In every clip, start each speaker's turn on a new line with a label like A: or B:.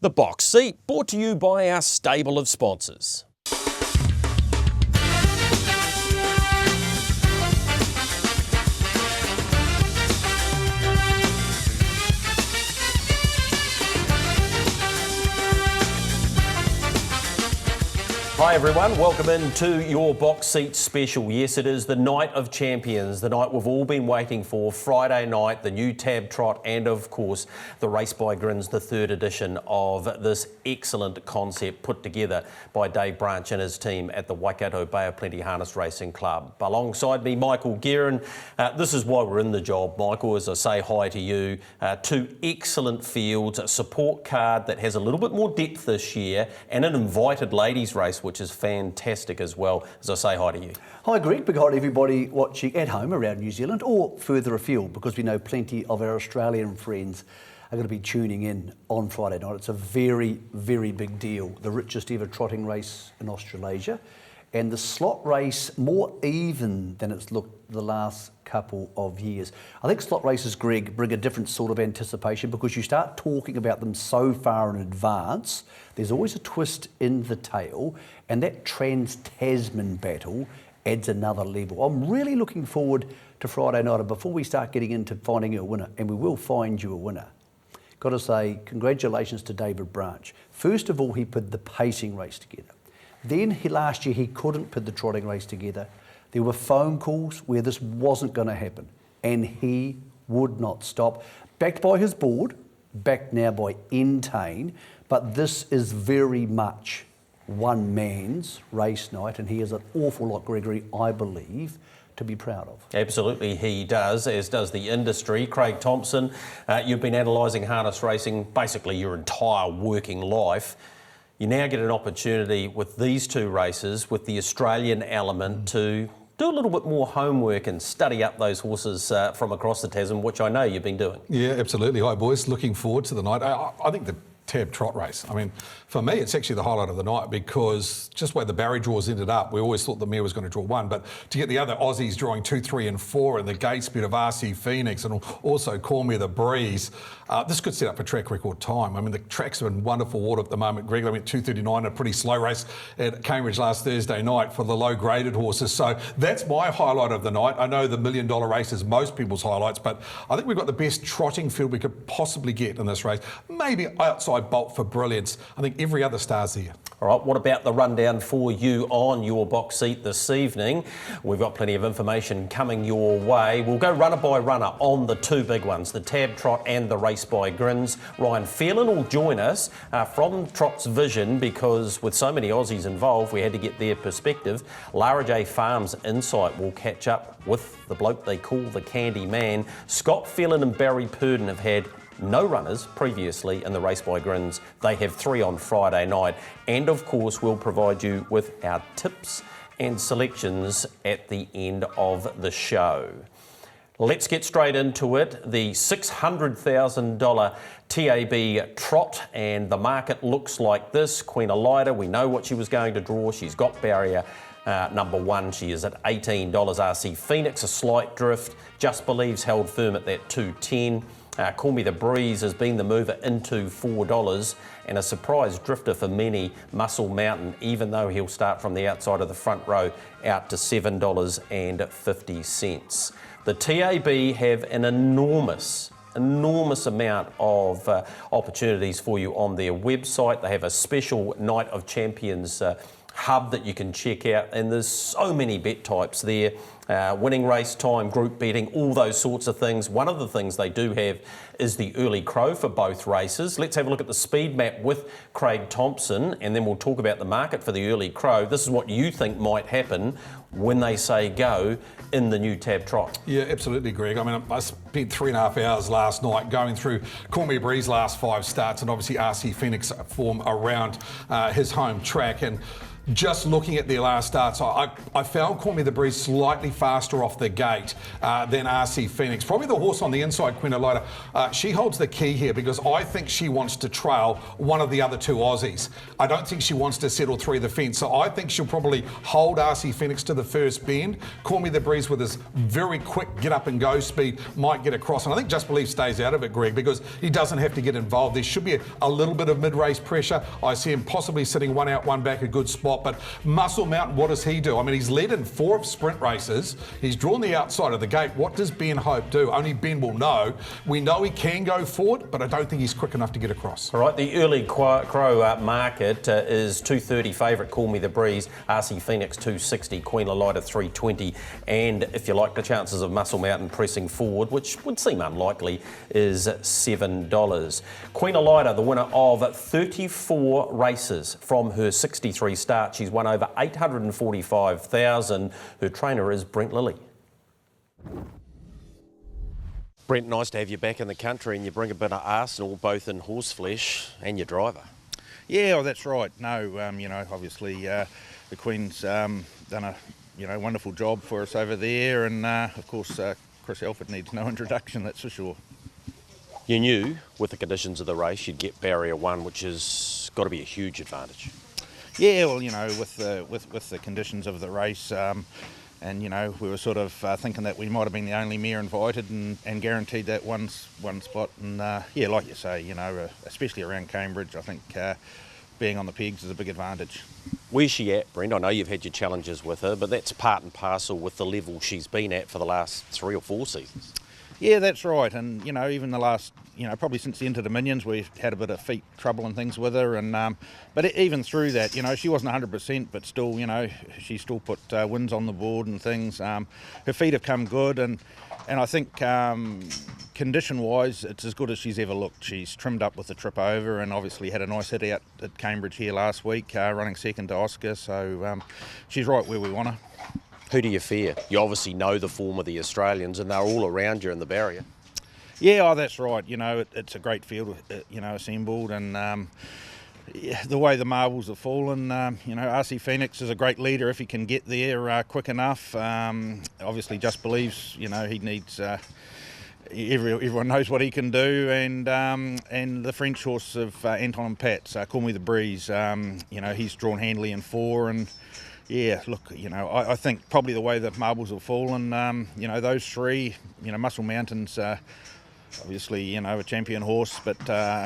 A: The Box Seat, brought to you by our stable of sponsors. Hi everyone, welcome into your Box Seat special. Yes, it is the night of champions, the night we've all been waiting for, Friday night, the new Tab Trot, and of course the Race by Grins, the third edition of this excellent concept put together by Dave Branch and his team at the Waikato Bay of Plenty Harness Racing Club. Alongside me, Michael Guerin. This is why we're in the job, Michael, as I say hi to you. Two excellent fields, a support card that has a little bit more depth this year, and an invited ladies race, which is fantastic as well, as I say hi to you.
B: Hi Greg, big hi to everybody watching at home around New Zealand or further afield, because we know plenty of our Australian friends are going to be tuning in on Friday night. It's a very, very big deal. The richest ever trotting race in Australasia, and the slot race more even than it's looked the last couple of years. I think slot races, Greg, bring a different sort of anticipation because you start talking about them so far in advance. There's always a twist in the tail, and that Trans-Tasman battle adds another level. I'm really looking forward to Friday night, and before we start getting into finding you a winner, and we will find you a winner, got to say congratulations to David Branch. First of all, he put the pacing race together. Then last year he couldn't put the trotting race together. There were phone calls where this wasn't going to happen, and he would not stop. Backed by his board, backed now by Entain, but this is very much one man's race night, and he has an awful lot, Gregory, I believe, to be proud of.
A: Absolutely he does, as does the industry. Craig Thompson, you've been analysing harness racing basically your entire working life. You now get an opportunity with these two races, with the Australian element, to do a little bit more homework and study up those horses from across the Tasman, which I know you've been doing.
C: Yeah, absolutely. Hi, boys. Looking forward to the night. I think the Tab Trot race, I mean, for me, it's actually the highlight of the night, because just where the Barry draws ended up, we always thought the mare was going to draw one, but to get the other Aussies drawing 2, 3 and 4, and the gate speed of Arcee Phoenix and also Callmethebreeze, this could set up a track record time. I mean, the tracks are in wonderful water at the moment. Greg, I went 2:39, a pretty slow race at Cambridge last Thursday night for the low-graded horses. So that's my highlight of the night. I know the $1 million race is most people's highlights, but I think we've got the best trotting field we could possibly get in this race. Maybe outside Bolt for brilliance. I think every other star's here.
A: All right, what about the rundown for you on your box seat this evening? We've got plenty of information coming your way. We'll go runner by runner on the two big ones, the Tab Trot and the Race by Grins. Ryan Phelan will join us from Trot's vision, because with so many Aussies involved, we had to get their perspective. Lara J Farms Insight will catch up with the bloke they call the Candy Man. Scott Phelan and Barry Purdon have had no runners previously in the Race by Grins. They have 3 on Friday night. And of course, we'll provide you with our tips and selections at the end of the show. Let's get straight into it. The $600,000 TAB Trot, and the market looks like this. Queen Elida, we know what she was going to draw. She's got barrier number 1. She is at $18. Arcee Phoenix, a slight drift. Just Believes held firm at that $2.10. Callmethebreeze has been the mover into $4, and a surprise drifter for many, Muscle Mountain, even though he'll start from the outside of the front row, out to $7.50. The TAB have an enormous amount of opportunities for you on their website. They have a special Night of Champions hub that you can check out, and there's so many bet types there. Winning race time, group betting, all those sorts of things. One of the things they do have is the early crow for both races. Let's have a look at the speed map with Craig Thompson, and then we'll talk about the market for the early crow. This is what you think might happen when they say go in the new Tab Trot.
C: Yeah, absolutely, Greg. I mean, I spent 3.5 hours last night going through Callmethebreeze's last 5 starts, and obviously Arcee Phoenix form around his home track. And just looking at their last starts, I found Callmethebreeze slightly faster off the gate than Arcee Phoenix. Probably the horse on the inside, Queen Elida. She holds the key here because I think she wants to trail one of the other two Aussies. I don't think she wants to settle three of the fence. So I think she'll probably hold Arcee Phoenix to the first bend. Callmethebreeze with his very quick get up and go speed might get across. And I think Just Believe stays out of it, Greg, because he doesn't have to get involved. There should be a little bit of mid-race pressure. I see him possibly sitting one out, one back, a good spot. But Muscle Mountain, what does he do? I mean, he's led in 4 sprint races. He's drawn the outside of the gate. What does Ben Hope do? Only Ben will know. We know he can go forward, but I don't think he's quick enough to get across.
A: All right, the early crow market is 230 favourite Callmethebreeze, Arcee Phoenix 260, Queen Elida 320, and if you like the chances of Muscle Mountain pressing forward, which would seem unlikely, is $7. Queen Elida, the winner of 34 races from her 63 starts. She's won over $845,000. Her trainer is Brent Lilly. Brent, nice to have you back in the country, and you bring a bit of arsenal, both in horseflesh and your driver.
D: Yeah, well, that's right. No, you know, obviously the Queen's done a wonderful job for us over there, and of course Chris Elford needs no introduction, that's for sure.
A: You knew with the conditions of the race you'd get barrier 1, which has got to be a huge advantage.
D: Yeah, well, you know, with the conditions of the race, and you know, we were sort of thinking that we might have been the only mare invited and guaranteed that one spot. And yeah, like you say, you know, especially around Cambridge, I think being on the pegs is a big advantage.
A: Where's she at, Brent? I know you've had your challenges with her, but that's part and parcel with the level she's been at for the last 3 or 4 seasons.
D: Yeah, that's right. And, you know, even the last, you know, probably since the Inter Dominions, we've had a bit of feet trouble and things with her. And but even through that, you know, she wasn't 100%, but still, you know, she still put wins on the board and things. Her feet have come good. And I think condition-wise, it's as good as she's ever looked. She's trimmed up with the trip over and obviously had a nice hit out at Cambridge here last week, running second to Oscar. So she's right where we want her.
A: Who do you fear? You obviously know the form of the Australians, and they're all around you in the barrier.
D: Yeah, oh, that's right. You know, it's a great field, you know, assembled, and the way the marbles have fallen, you know, Arcee Phoenix is a great leader if he can get there quick enough. Obviously, Just Believes, you know, he needs. Everyone knows what he can do, and the French horse of Anton and Pat's, Callmethebreeze, you know, he's drawn handily in 4, and yeah, look, you know, I think probably the way the marbles have fallen, you know, those 3, you know, Muscle Mountain's obviously, you know, a champion horse, but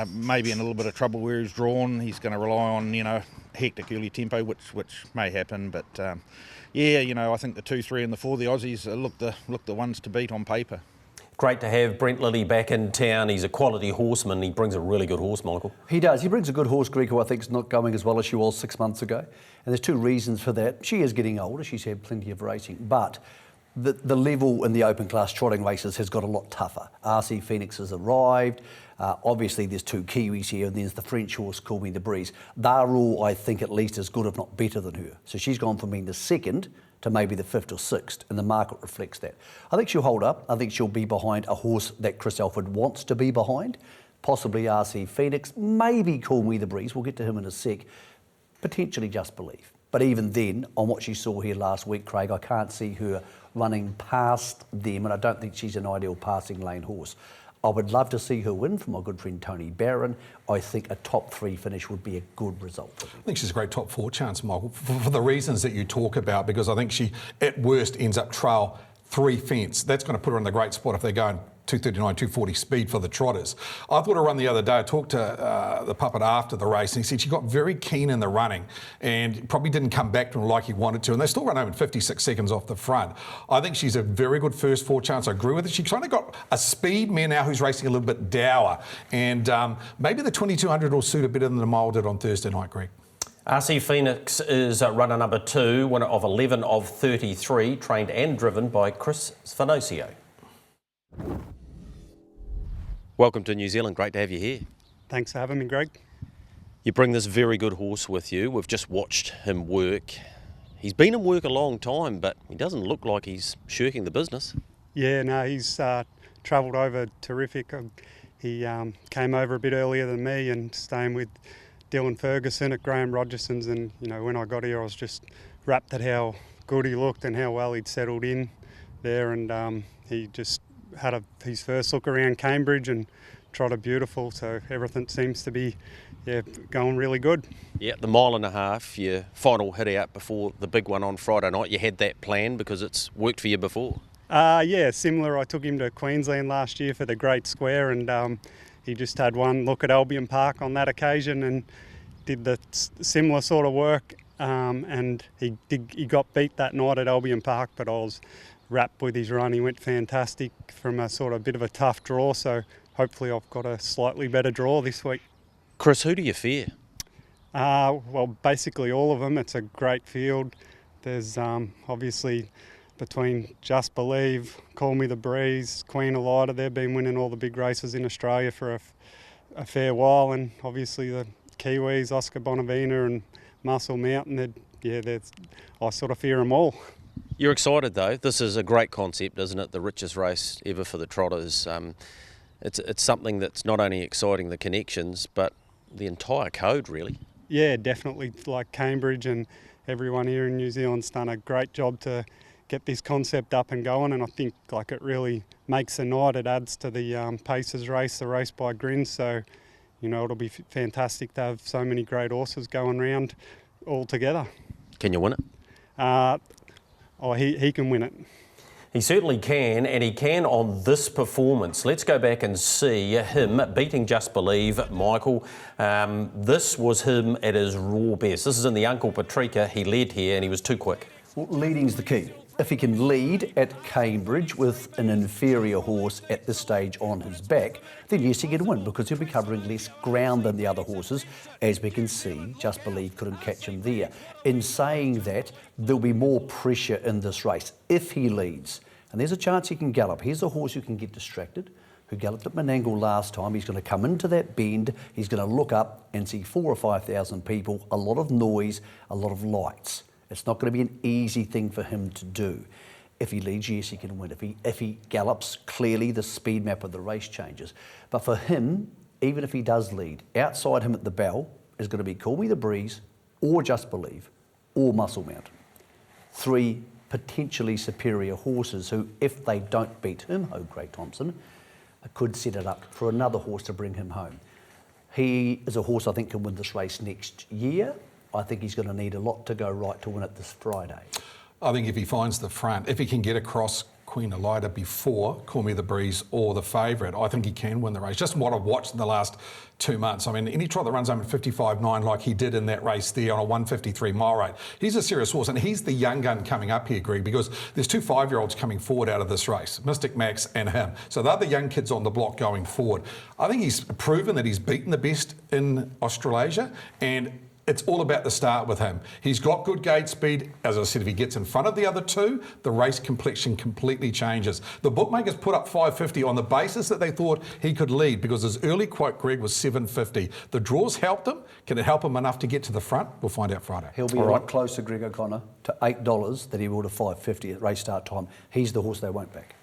D: maybe in a little bit of trouble where he's drawn. He's going to rely on, you know, hectic early tempo, which may happen, but yeah, you know, I think the 2, 3 and the 4, the Aussies look the ones to beat on paper.
A: Great to have Brent Lilly back in town. He's a quality horseman. He brings a really good horse, Michael.
B: He does. He brings a good horse, Greg, who I think is not going as well as she was 6 months ago. And there's 2 reasons for that. She is getting older. She's had plenty of racing. But the level in the open class trotting races has got a lot tougher. Arcee Phoenix has arrived. Obviously, there's 2 Kiwis here, and there's the French horse, Callmethebreeze. They're all, I think, at least as good, if not better than her. So she's gone from being the 2nd to maybe the 5th or 6th, and the market reflects that. I think she'll hold up. I think she'll be behind a horse that Chris Elford wants to be behind, possibly Arcee Phoenix, maybe Callmethebreeze. We'll get to him in a sec. Potentially Just Believe. But even then, on what she saw here last week, Craig, I can't see her running past them, and I don't think she's an ideal passing lane horse. I would love to see her win for my good friend Tony Barron. I think a top 3 finish would be a good result for them.
C: I think she's a great top 4 chance, Michael, for the reasons that you talk about, because I think she, at worst, ends up trail 3 fence. That's going to put her in the great spot if they're going 239, 240 speed for the trotters. I thought a run the other day. I talked to the puppet after the race, and he said she got very keen in the running and probably didn't come back to him like he wanted to, and they still run home in 56 seconds off the front. I think she's a very good first 4 chance. I agree with it. She's kind of got a speed mare now who's racing a little bit dour, and maybe the 2200 will suit her better than the mile did on Thursday night, Greg.
A: Arcee Phoenix is runner number 2, winner of 11 of 33, trained and driven by Chris Finocio. Welcome to New Zealand. Great to have you here.
E: Thanks for having me, Greg.
A: You bring this very good horse with you. We've just watched him work. He's been in work a long time, but he doesn't look like he's shirking the business.
E: Yeah, no, he's travelled over terrific. He came over a bit earlier than me and staying with Dylan Ferguson at Graham Rogerson's, and you know, when I got here I was just rapt at how good he looked and how well he'd settled in. there, and he just had his first look around Cambridge and trotted beautiful, so everything seems to be going really good.
A: Yeah, the 1.5 miles, your final hit out before the big one on Friday night, you had that plan because it's worked for you before?
E: Yeah, similar. I took him to Queensland last year for the Great Square, and he just had one look at Albion Park on that occasion and did the similar sort of work, and he got beat that night at Albion Park, but I was wrapped with his run. He went fantastic from a sort of bit of a tough draw, so hopefully I've got a slightly better draw this week.
A: Chris, who do you fear?
E: Well, basically all of them. It's a great field. There's obviously between Just Believe, Callmethebreeze, Queen Elida, they've been winning all the big races in Australia for a fair while, and obviously the Kiwis, Oscar Bonavena and Muscle Mountain, I sort of fear them all.
A: You're excited though. This is a great concept, isn't it? The richest race ever for the trotters. It's something that's not only exciting the connections, but the entire code really.
E: Yeah, definitely. Like Cambridge and everyone here in New Zealand's done a great job to get this concept up and going, and I think like it really makes the night. It adds to the Pacers race, the race by Grins, so it'll be fantastic to have so many great horses going round all together.
A: Can you win it?
E: He can win it.
A: He certainly can, and he can on this performance. Let's go back and see him beating Just Believe, Michael. This was him at his raw best. This is in the Uncle Patrika. He led here and he was too quick.
B: Well, leading's the key. If he can lead at Cambridge with an inferior horse at this stage on his back, then yes, he can win because he'll be covering less ground than the other horses. As we can see, Just Believe couldn't catch him there. In saying that, there'll be more pressure in this race if he leads. And there's a chance he can gallop. Here's a horse who can get distracted, who galloped at Menangle last time. He's going to come into that bend, he's going to look up and see 4,000 or 5,000 people, a lot of noise, a lot of lights. It's not going to be an easy thing for him to do. If he leads, yes, he can win. If he gallops, clearly the speed map of the race changes. But for him, even if he does lead, outside him at the bell is going to be Callmethebreeze or Just Believe or Muscle Mountain. 3 potentially superior horses who, if they don't beat him, Craig Thompson, could set it up for another horse to bring him home. He is a horse I think can win this race next year. I think he's going to need a lot to go right to win it this Friday.
C: I think if he finds the front, if he can get across Queen Elida before Callmethebreeze or the favourite, I think he can win the race. Just what I've watched in the last 2 months. I mean, any trot that runs home at 55.9 like he did in that race there on a 153 mile rate, he's a serious horse, and he's the young gun coming up here, Greg, because there's 2 5-year-olds coming forward out of this race, Mystic Max and him. So they're the young kids on the block going forward. I think he's proven that he's beaten the best in Australasia, and it's all about the start with him. He's got good gate speed. As I said, if he gets in front of the other 2, the race complexion completely changes. The bookmakers put up 550 on the basis that they thought he could lead because his early quote, Greg, was 750. The draws helped him. Can it help him enough to get to the front? We'll find out Friday.
B: He'll be a lot closer, Greg O'Connor, to $8 than he will to 550 at race start time. He's the horse they won't back.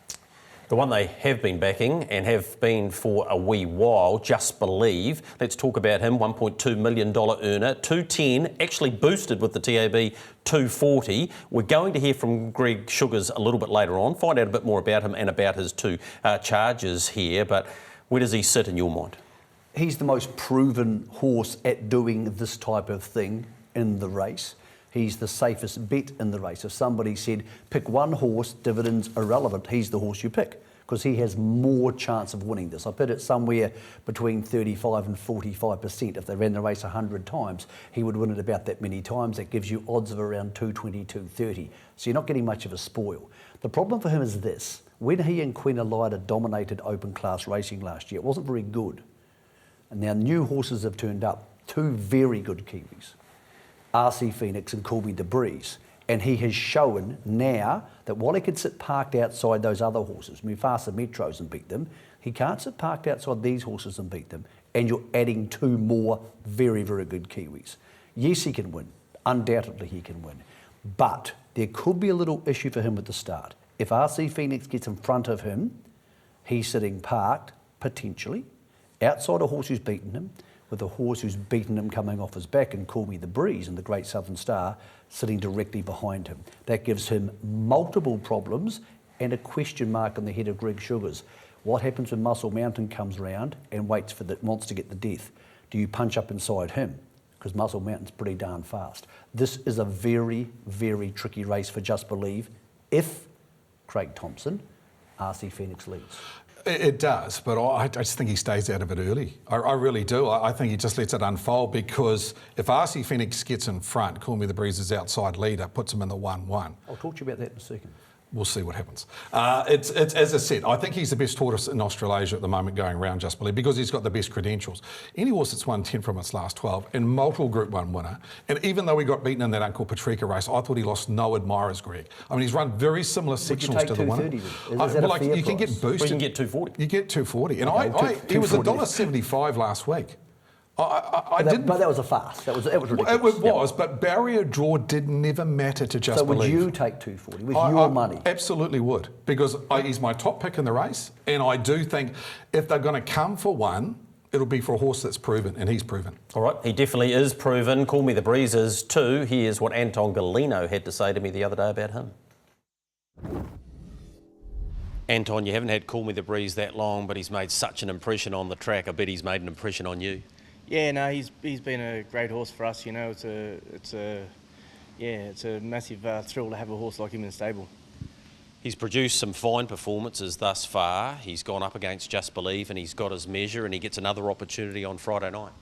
A: The one they have been backing and have been for a wee while, Just Believe. Let's talk about him, $1.2 million earner, 210, actually boosted with the TAB 240. We're going to hear from Greg Sugars a little bit later on, find out a bit more about him and about his 2 charges here, but where does he sit in your mind?
B: He's the most proven horse at doing this type of thing in the race. He's the safest bet in the race. If somebody said, pick one horse, dividends irrelevant, he's the horse you pick because he has more chance of winning this. I put it somewhere between 35 and 45%. If they ran the race 100 times, he would win it about that many times. That gives you odds of around 220, 230. So you're not getting much of a spoil. The problem for him is this. When he and Queen Elida dominated open class racing last year, it wasn't very good. And now new horses have turned up, 2 very good Kiwis. Arcee Phoenix and Callmethebreeze, and he has shown now that while he can sit parked outside those other horses, Mufasa Metros and beat them, he can't sit parked outside these horses and beat them, and you're adding 2 more very, very good Kiwis. Yes, he can win. Undoubtedly he can win. But there could be a little issue for him at the start. If Arcee Phoenix gets in front of him, he's sitting parked, potentially, outside a horse who's beaten him, with a horse who's beaten him coming off his back and Callmethebreeze and the Great Southern Star sitting directly behind him. That gives him multiple problems and a question mark on the head of Greg Sugars. What happens when Muscle Mountain comes round and wants to get the death? Do you punch up inside him? Because Muscle Mountain's pretty darn fast. This is a very, very tricky race for Just Believe if Craig Thompson, Arcee Phoenix leads.
C: It does, but I just think he stays out of it early. I really do. I think he just lets it unfold, because if Arcee Phoenix gets in front, Callmethebreeze outside leader, puts him in the 1-1.
B: I'll talk to you about that in a second.
C: We'll see what happens. It's as I said, I think he's the best horse in Australasia at the moment going around, Just Believe, because he's got the best credentials. Any horse that's won 10 from its last 12 and multiple Group 1 winner, and even though he got beaten in that Uncle Patrica race, I thought he lost no admirers, Greg. I mean, he's run very similar sectionals to the winner. You can get boosted.
A: We can get 240.
C: You get 240. And
B: Okay,
C: he was $1.75 last week. I didn't.
B: But that was a farce. That was ridiculous.
C: It was, but barrier draw did never matter to Just Believe.
B: So would you take 240 with your money?
C: Absolutely would, because he's my top pick in the race, and I do think if they're going to come for one, it'll be for a horse that's proven, and he's proven.
A: All right, he definitely is proven. Callmethebreeze is too. Here's what Anton Galino had to say to me the other day about him. Anton, you haven't had Callmethebreeze that long, but he's made such an impression on the track. I bet he's made an impression on you.
F: Yeah, no, he's been a great horse for us. You know, it's a massive thrill to have a horse like him in the stable.
A: He's produced some fine performances thus far. He's gone up against Just Believe and he's got his measure, and he gets another opportunity on Friday night.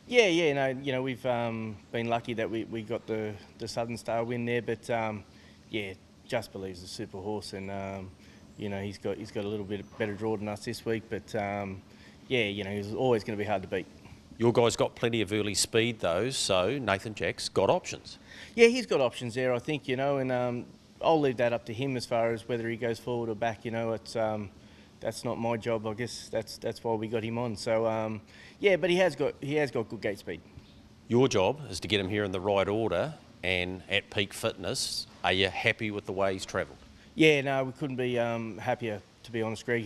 F: Yeah, no, you know, we've been lucky that we got the Southern Star win there, but yeah, Just Believe's a super horse, and you know, he's got a little bit better draw than us this week, but yeah, you know, he's always going to be hard to beat.
A: Your guy's got plenty of early speed though, so Nathan Jack's got options.
F: Yeah, he's got options there, I think, you know, and I'll leave that up to him as far as whether he goes forward or back. You know, it's that's not my job. I guess that's why we got him on. So yeah, but he has got good gate speed. Your
A: job is to get him here in the right order and at peak fitness. Are you happy with the way he's travelled?
F: Yeah, no, we couldn't be happier, to be honest, Greg.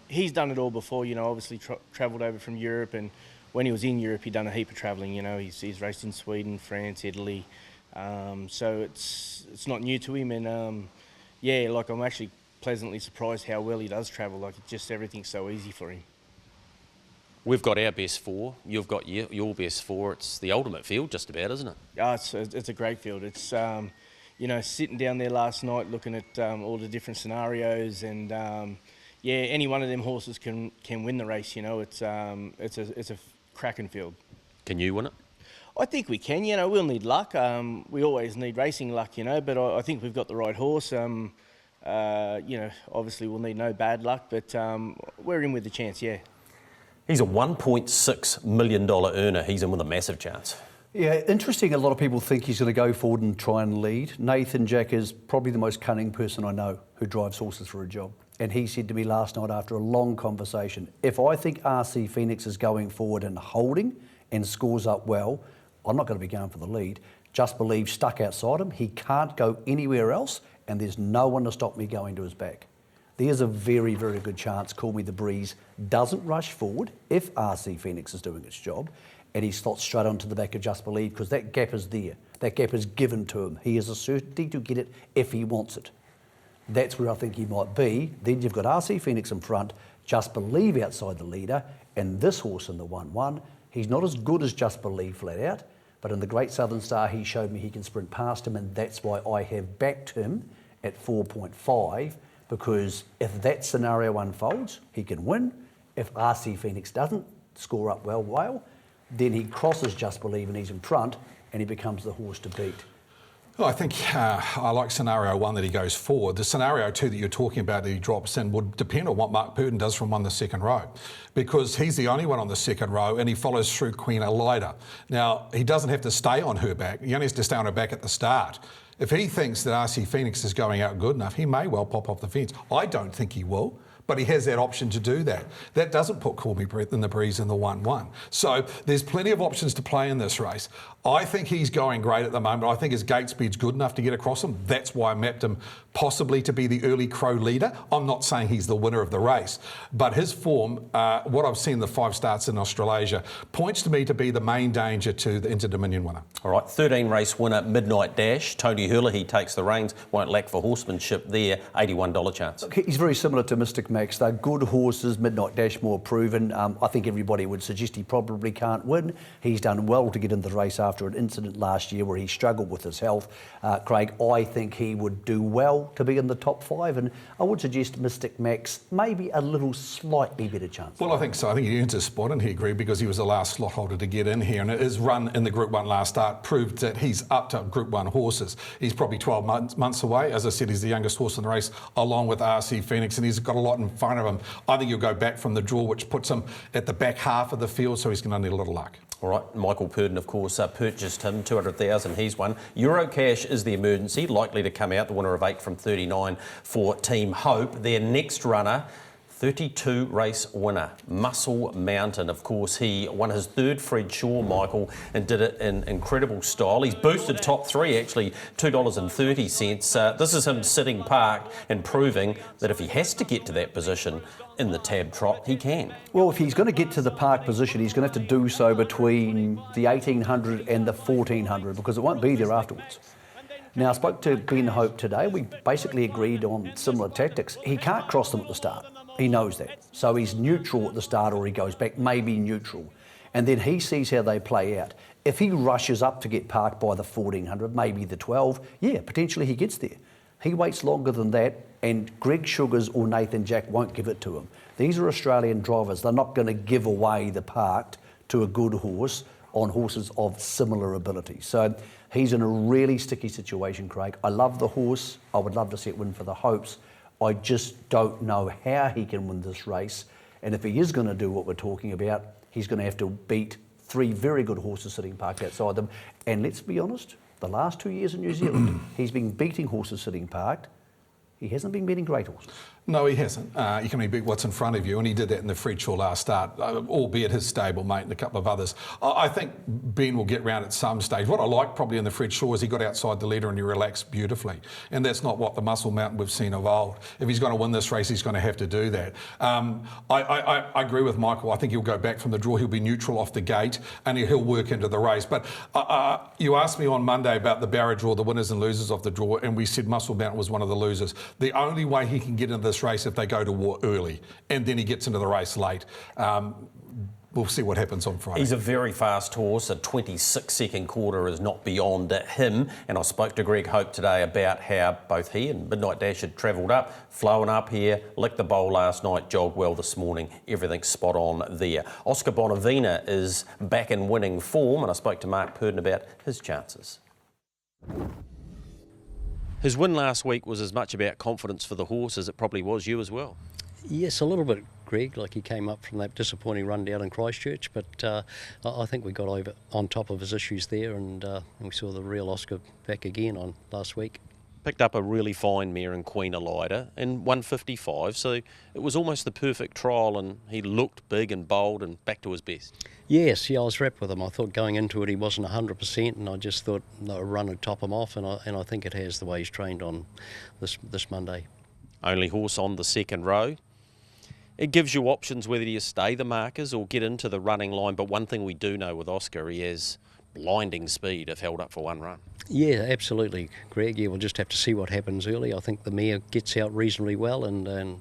F: He's done it all before. You know, obviously travelled over from Europe, and when he was in Europe, he'd done a heap of travelling. You know, he's raced in Sweden, France, Italy. So it's not new to him, and yeah, like I'm actually pleasantly surprised how well he does travel. Like, just everything's so easy for him.
A: We've got our best four. You've got your best four. It's the ultimate field, just about, isn't it?
F: Oh, it's a great field. It's you know, sitting down there last night looking at all the different scenarios, and yeah, any one of them horses can win the race. You know, it's a cracking field.
A: Can you win it?
F: I think we can. You know, we'll need luck. We always need racing luck, you know, but I think we've got the right horse. You know, obviously we'll need no bad luck, but we're in with a chance, yeah.
A: He's a $1.6 million earner. He's in with a massive chance.
B: Yeah, interesting. A lot of people think he's going to go forward and try and lead. Nathan Jack is probably the most cunning person I know who drives horses for a job. And he said to me last night after a long conversation, if I think Arcee Phoenix is going forward and holding and scores up well, I'm not going to be going for the lead. Just Believe stuck outside him. He can't go anywhere else, and there's no one to stop me going to his back. There's a very, very good chance Callmethebreeze doesn't rush forward if Arcee Phoenix is doing its job, and he slots straight onto the back of Just Believe, because that gap is there. That gap is given to him. He has a certainty to get it if he wants it. That's where I think he might be. Then you've got Arcee Phoenix in front, Just Believe outside the leader, and this horse in the 1-1. He's not as good as Just Believe flat out, but in the Great Southern Star, he showed me he can sprint past him, and that's why I have backed him at 4.5, because if that scenario unfolds, he can win. If Arcee Phoenix doesn't score up well, then he crosses Just Believe and he's in front, and he becomes the horse to beat.
C: Well, I think I like scenario 1 that he goes forward. The scenario 2 that you're talking about that he drops in would depend on what Mark Purden does from on the second row, because he's the only one on the second row and he follows through Queen Elida. Now, he doesn't have to stay on her back. He only has to stay on her back at the start. If he thinks that Arcee Phoenix is going out good enough, he may well pop off the fence. I don't think he will, but he has that option to do that. That doesn't put Callmethebreeze in the 1-1. So there's plenty of options to play in this race. I think he's going great at the moment. I think his gate speed's good enough to get across him. That's why I mapped him possibly to be the early Crow leader. I'm not saying he's the winner of the race, but his form, what I've seen the 5 starts in Australasia, points to me to be the main danger to the Inter-Dominion winner.
A: All right, 13 race winner, Midnight Dash. Tony Hurley takes the reins, won't lack for horsemanship there, $81 chance.
B: Look, he's very similar to Mystic Max. They're good horses, Midnight Dash more proven. I think everybody would suggest he probably can't win. He's done well to get into the race after an incident last year where he struggled with his health. Craig, I think he would do well to be in the top 5, and I would suggest Mystic Max maybe a little slightly better chance.
C: Well, I think so. I think he earns his spot in here, Greg, because he was the last slot holder to get in here, and his run in the Group 1 last start proved that he's up to Group 1 horses. He's probably 12 months away. As I said, he's the youngest horse in the race, along with Arcee Phoenix, and he's got a lot in front of him. I think he'll go back from the draw, which puts him at the back half of the field, so he's going to need a little luck.
A: All right, Michael Purdon, of course, purchased him, 200,000, he's won. Eurocash is the emergency, likely to come out, the winner of 8 from 39 for Team Hope. Their next runner, 32 race winner, Muscle Mountain. Of course, he won his 3rd Fred Shaw, Michael, and did it in incredible style. He's boosted top 3, actually, $2.30. This is him sitting parked and proving that if he has to get to that position in the Tab Trot, he can.
B: Well, if he's going to get to the park position, he's going to have to do so between the 1800 and the 1400, because it won't be there afterwards. Now, I spoke to Ben Hope today. We basically agreed on similar tactics. He can't cross them at the start. He knows that. So he's neutral at the start, or he goes back, maybe neutral. And then he sees how they play out. If he rushes up to get parked by the 1400, maybe the 12, yeah, potentially he gets there. He waits longer than that, and Greg Sugars or Nathan Jack won't give it to him. These are Australian drivers. They're not going to give away the parked to a good horse on horses of similar ability. So he's in a really sticky situation, Craig. I love the horse. I would love to see it win for the Hopes. I just don't know how he can win this race. And if he is going to do what we're talking about, he's going to have to beat 3 very good horses sitting parked outside them. And let's be honest, the last 2 years in New Zealand, he's been beating horses sitting parked. He hasn't been beating great horses.
C: No, he hasn't. You can only beat what's in front of you, and he did that in the Fred Shaw last start, albeit his stablemate and a couple of others. I think Ben will get round at some stage. What I like probably in the Fred Shaw is he got outside the leader and he relaxed beautifully, and that's not what the Muscle Mountain we've seen of old. If he's going to win this race, he's going to have to do that. I agree with Michael. I think he'll go back from the draw. He'll be neutral off the gate, and he'll work into the race. But you asked me on Monday about the barrier draw, the winners and losers of the draw, and we said Muscle Mountain was one of the losers. The only way he can get into this race if they go to war early, and then he gets into the race late. We'll see what happens on Friday.
A: He's a very fast horse. A 26-second quarter is not beyond him. And I spoke to Greg Hope today about how both he and Midnight Dash had travelled up, flown up here, licked the bowl last night, jogged well this morning. Everything's spot on there. Oscar Bonavena is back in winning form, and I spoke to Mark Purdon about his chances. His win last week was as much about confidence for the horse as it probably was you as well.
G: Yes, a little bit, Greg. Like, he came up from that disappointing run down in Christchurch, but I think we got over on top of his issues there, and we saw the real Oscar back again on last week.
A: Picked up a really fine mare in Queen Elida in 155, so it was almost the perfect trial, and he looked big and bold and back to his best.
G: Yes, I was wrapped with him. I thought going into it he wasn't 100%, and I just thought a run would top him off, and I think it has, the way he's trained on this Monday. Only
A: horse on the second row. It gives you options whether you stay the markers or get into the running line, but one thing we do know with Oscar, he has blinding speed if held up for one run.
G: Yeah, absolutely, Greg. Yeah, we'll just have to see what happens early. I think the mare gets out reasonably well, and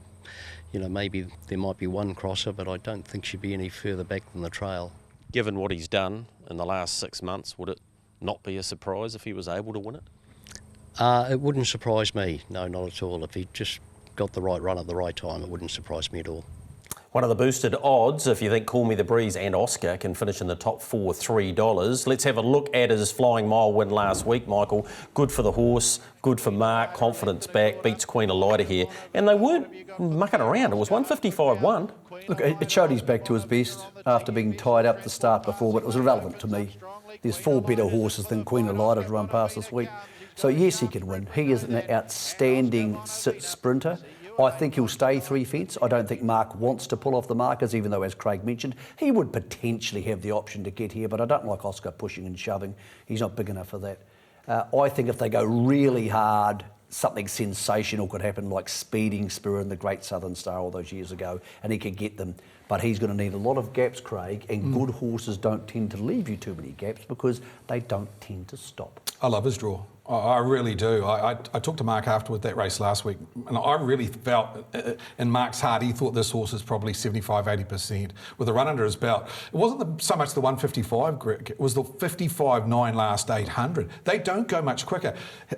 G: you know, maybe there might be one crosser, but I don't think she'd be any further back than the trail.
A: Given what he's done in the last 6 months, would it not be a surprise if he was able to win it?
G: It wouldn't surprise me, no, not at all. If he just got the right run at the right time, it wouldn't surprise me at all.
A: One of the boosted odds, if you think Callmethebreeze and Oscar can finish in the top 4, $3. Let's have a look at his Flying Mile win last week, Michael. Good for the horse, good for Mark, confidence back, beats Queen Elida here. And they weren't mucking around. It was 155-1.
B: Look, it showed he's back to his best after being tied up the start before, but it was irrelevant to me. There's 4 better horses than Queen Elida to run past this week. So yes, he can win. He is an outstanding sprinter. I think he'll stay 3 fence. I don't think Mark wants to pull off the markers, even though, as Craig mentioned, he would potentially have the option to get here, but I don't like Oscar pushing and shoving. He's not big enough for that. I think if they go really hard, something sensational could happen, like Speeding Spirit and the Great Southern Star all those years ago, and he could get them. But he's going to need a lot of gaps, Craig, and good horses don't tend to leave you too many gaps because they don't tend to stop.
C: I love his draw. I really do. I talked to Mark afterward that race last week, and I really felt in Mark's heart he thought this horse is probably 75-80% with a run under his belt. It wasn't so much the 155, Greg, it was the 55.9 last 800. They don't go much quicker.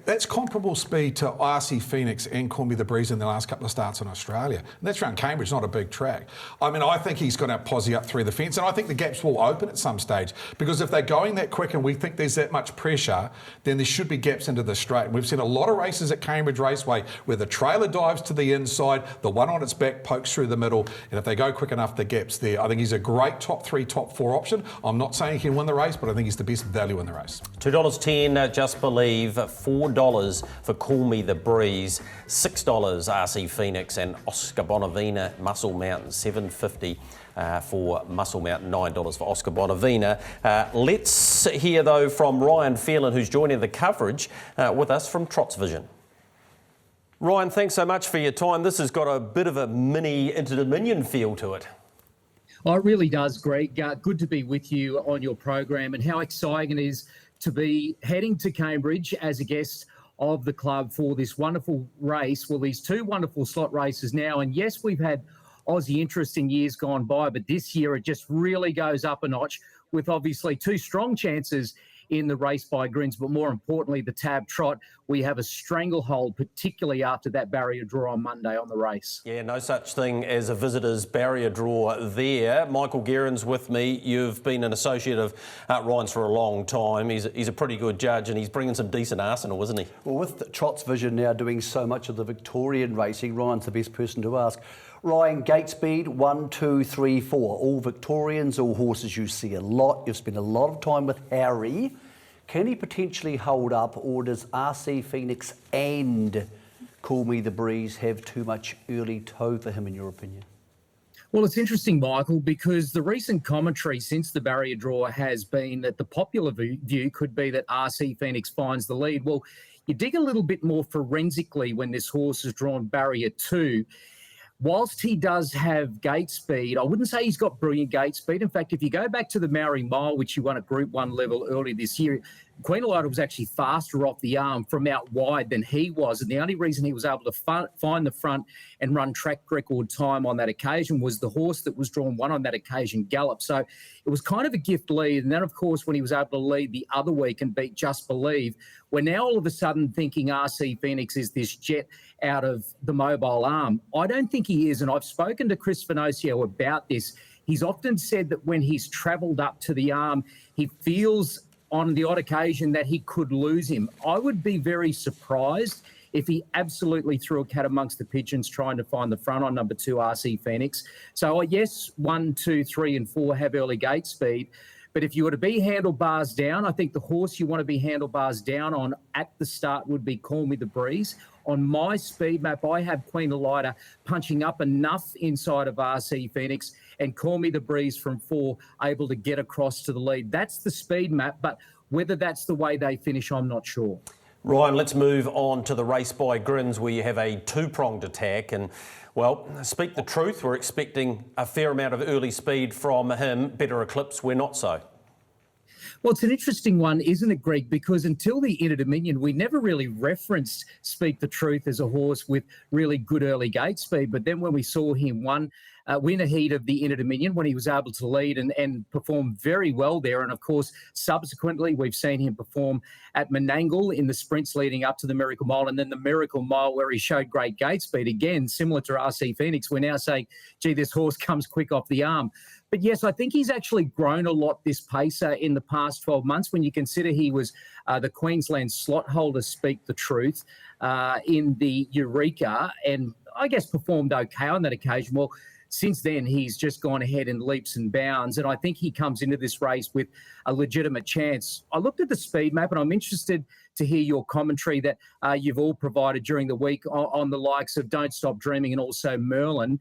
C: That's comparable speed to Arcee Phoenix and Callmethebreeze in the last couple of starts in Australia. And that's around Cambridge, not a big track. I mean, I think he's going to posse up through the fence, and I think the gaps will open at some stage, because if they're going that quick and we think there's that much pressure, then there should be gaps into the straight. And we've seen a lot of races at Cambridge Raceway where the trailer dives to the inside, the one on its back pokes through the middle, and if they go quick enough, the gap's there. I think he's a great top 3, top 4 option. I'm not saying he can win the race, but I think he's the best value in the race.
A: $2.10, Just Believe, $4 for Callmethebreeze, $6 Arcee Phoenix and Oscar Bonavena, Muscle Mountain, $7.50 for Muscle Mountain, $9 for Oscar Bonavena. Let's hear though from Ryan Phelan, who's joining the coverage with us from Trot's Vision. Ryan, thanks so much for your time. This has got a bit of a mini Inter-Dominion feel to it.
H: Oh, it really does, Greg. Good to be with you on your program, and how exciting it is to be heading to Cambridge as a guest of the club for this wonderful race. Well, these 2 wonderful slot races now, and yes, we've had Aussie interest in years gone by, but this year it just really goes up a notch with obviously 2 strong chances in the race by Grins, but more importantly, the Tab Trot. We have a stranglehold, particularly after that barrier draw on Monday on the race.
A: Yeah, no such thing as a visitor's barrier draw there. Michael Guerin's with me. You've been an associate of Ryan's for a long time. He's a pretty good judge, and he's bringing some decent arsenal, isn't he?
B: Well, with Trot's Vision now doing so much of the Victorian racing, Ryan's the best person to ask. Ryan, gate speed, 1, 2, 3, 4. All Victorians, all horses you see a lot. You've spent a lot of time with Harry. Can he potentially hold up, or does Arcee Phoenix and Callmethebreeze have too much early toe for him, in your opinion?
H: Well, it's interesting, Michael, because the recent commentary since the barrier draw has been that the popular view could be that Arcee Phoenix finds the lead. Well, you dig a little bit more forensically when this horse is drawn barrier 2. Whilst he does have gate speed, I wouldn't say he's got brilliant gate speed. In fact, if you go back to the Maori Mile, which he won at Group 1 level earlier this year, Queen Elida was actually faster off the arm from out wide than he was. And the only reason he was able to find the front and run track record time on that occasion was the horse that was drawn 1 on that occasion, Gallop. So it was kind of a gift lead. And then, of course, when he was able to lead the other week and beat Just Believe, we're now all of a sudden thinking Arcee Phoenix is this jet out of the mobile arm. I don't think he is. And I've spoken to Chris Finocio about this. He's often said that when he's travelled up to the arm, he feels on the odd occasion that he could lose him. I would be very surprised if he absolutely threw a cat amongst the pigeons trying to find the front on number 2, Arcee Phoenix. So yes, 1, 2, 3 and 4 have early gate speed. But if you were to be handlebars down, I think the horse you want to be handlebars down on at the start would be Callmethebreeze. On my speed map, I have Queen Elida punching up enough inside of Arcee Phoenix and Callmethebreeze from 4 able to get across to the lead. That's the speed map, but whether that's the way they finish, I'm not sure.
A: Ryan, let's move on to the race by Grins, where you have a 2-pronged attack. And, well, speak the truth, we're expecting a fair amount of early speed from him. Better Eclipse, we're not so.
H: Well, it's an interesting one, isn't it, Greg? Because until the Inter-Dominion, we never really referenced Speak the Truth as a horse with really good early gate speed. But then when we saw him win a heat of the Inter-Dominion, when he was able to lead and perform very well there. And, of course, subsequently, we've seen him perform at Menangle in the sprints leading up to the Miracle Mile, and then the Miracle Mile where he showed great gate speed. Again, similar to Arcee Phoenix, we're now saying, gee, this horse comes quick off the arm. But yes, I think he's actually grown a lot, this pacer, in the past 12 months. When you consider he was the Queensland slot holder, Speak the Truth, in the Eureka, and I guess performed okay on that occasion. Well, since then, he's just gone ahead in leaps and bounds. And I think he comes into this race with a legitimate chance. I looked at the speed map, and I'm interested to hear your commentary that you've all provided during the week on the likes of Don't Stop Dreaming and also Merlin.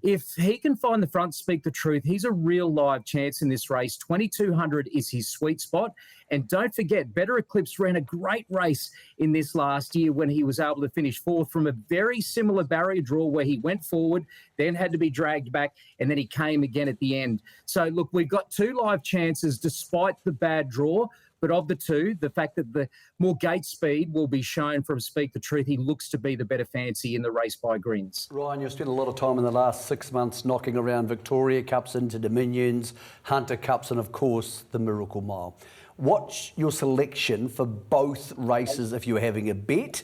H: If he can find the front, speak the truth, he's a real live chance in this race. 2,200 is his sweet spot. And don't forget, Better Eclipse ran a great race in this last year when he was able to finish fourth from a very similar barrier draw where he went forward, then had to be dragged back, and then he came again at the end. So, look, we've got 2 live chances despite the bad draw. But of the 2, the fact that the more gate speed will be shown from Speak the Truth, he looks to be the better fancy in the race by Grins.
B: Ryan, you've spent a lot of time in the last 6 months knocking around Victoria Cups into Dominions, Hunter Cups, and of course the Miracle Mile. What's your selection for both races if you were having a bet?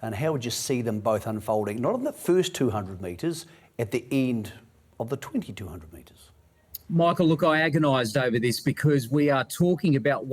B: And how would you see them both unfolding? Not in the first 200 metres, at the end of the 2,200 metres.
H: Michael, look, I agonised over this because we are talking about